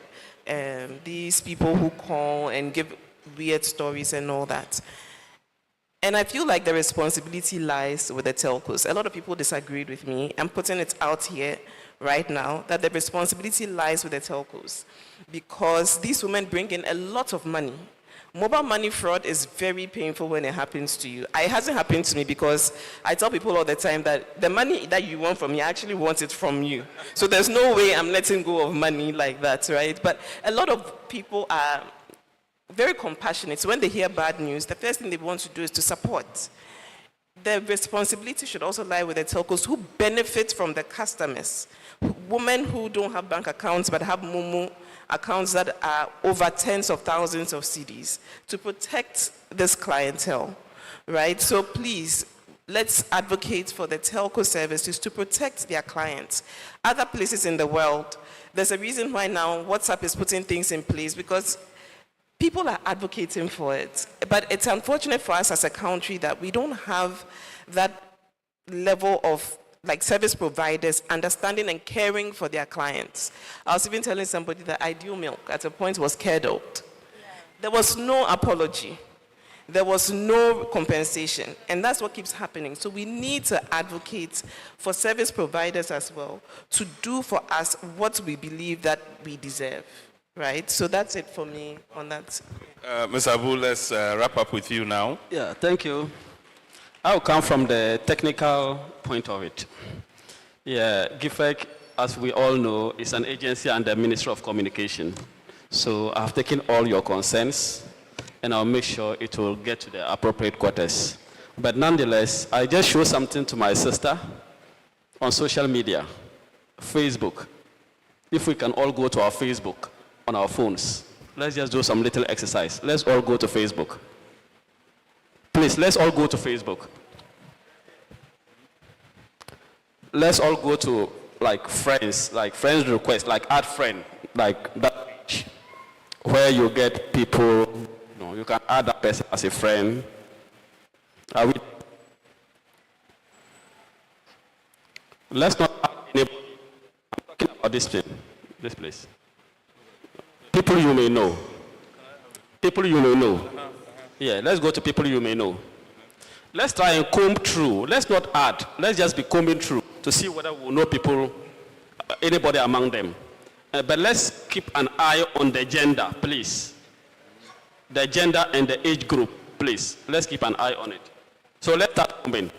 these people who call and give weird stories and all that. And I feel like the responsibility lies with the telcos. A lot of people disagreed with me. I'm putting it out here right now that the responsibility lies with the telcos because these women bring in a lot of money. Mobile money fraud is very painful when it happens to you. It hasn't happened to me because I tell people all the time that the money that you want from me, I actually want it from you. So there's no way I'm letting go of money like that, right? But a lot of people are very compassionate. So when they hear bad news, the first thing they want to do is to support. The responsibility should also lie with the telcos who benefit from the customers. Women who don't have bank accounts but have Momo accounts that are over tens of thousands of cedis to protect this clientele, right? So please, let's advocate for the telco services to protect their clients. Other places in the world, there's a reason why now WhatsApp is putting things in place because people are advocating for it. But it's unfortunate for us as a country that we don't have that level of service providers understanding and caring for their clients. I was even telling somebody that Ideal Milk at a point was curdled. There was no apology. There was no compensation. And that's what keeps happening. So we need to advocate for service providers as well to do for us what we believe that we deserve. Right, so that's it for me on that. Ms. Abu, let's wrap up with you now. Yeah, thank you. I'll come from the technical point of it. Yeah, GIFEC, as we all know, is an agency under the Ministry of Communication. So I've taken all your concerns, and I'll make sure it will get to the appropriate quarters. But nonetheless, I just showed something to my sister on social media, Facebook. If we can all go to our Facebook, on our phones. Let's just do some little exercise. Let's all go to Facebook. Please, let's all go to Facebook. Let's all go to friends request, add friend, that page where you get people, you can add that person as a friend. Let's not add anybody. I'm talking about this place. People you may know. People you may know. Yeah, let's go to people you may know. Let's try and comb through. Let's not add. Let's just be combing through to see whether we'll know people, anybody among them. But let's keep an eye on the gender, please. The gender and the age group, please. Let's keep an eye on it. So let's start combing.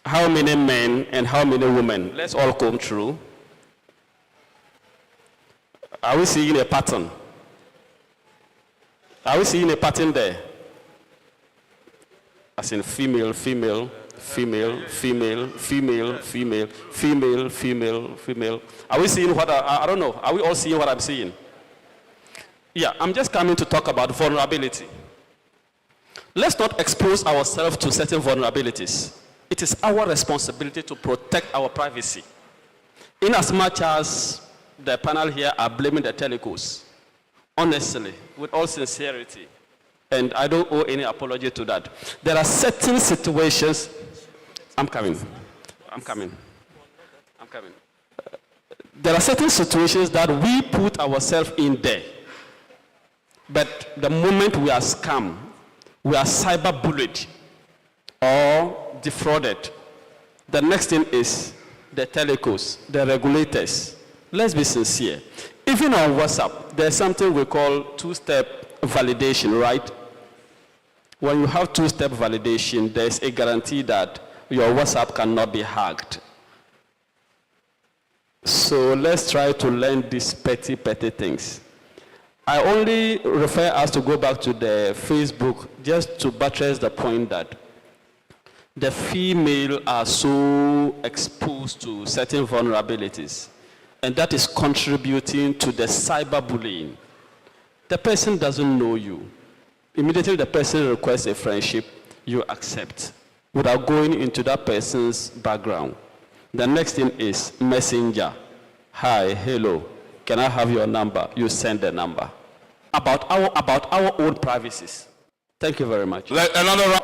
How many men and how many women? Let's all comb through. Are we seeing a pattern? Are we seeing a pattern there? As in female, female, female, female, female, female, female, female, female. Are we seeing what I don't know. Are we all seeing what I'm seeing? Yeah, I'm just coming to talk about vulnerability. Let's not expose ourselves to certain vulnerabilities. It is our responsibility to protect our privacy. In as much as the panel here are blaming the telecos, honestly, with all sincerity, and I don't owe any apology to that. There are certain situations, There are certain situations that we put ourselves in there, but the moment we are scammed, we are cyberbullied or defrauded, the next thing is the telecos, the regulators. Let's be sincere. Even on WhatsApp, there's something we call two-step validation, right? When you have two-step validation, there's a guarantee that your WhatsApp cannot be hacked. So let's try to learn these petty things. I only refer us to go back to the Facebook just to buttress the point that the female are so exposed to certain vulnerabilities, and that is contributing to the cyberbullying. The person doesn't know you. Immediately the person requests a friendship, you accept without going into that person's background. The next thing is messenger. Hi, hello, can I have your number? You send the number. About our own privacies. Thank you very much. Another round.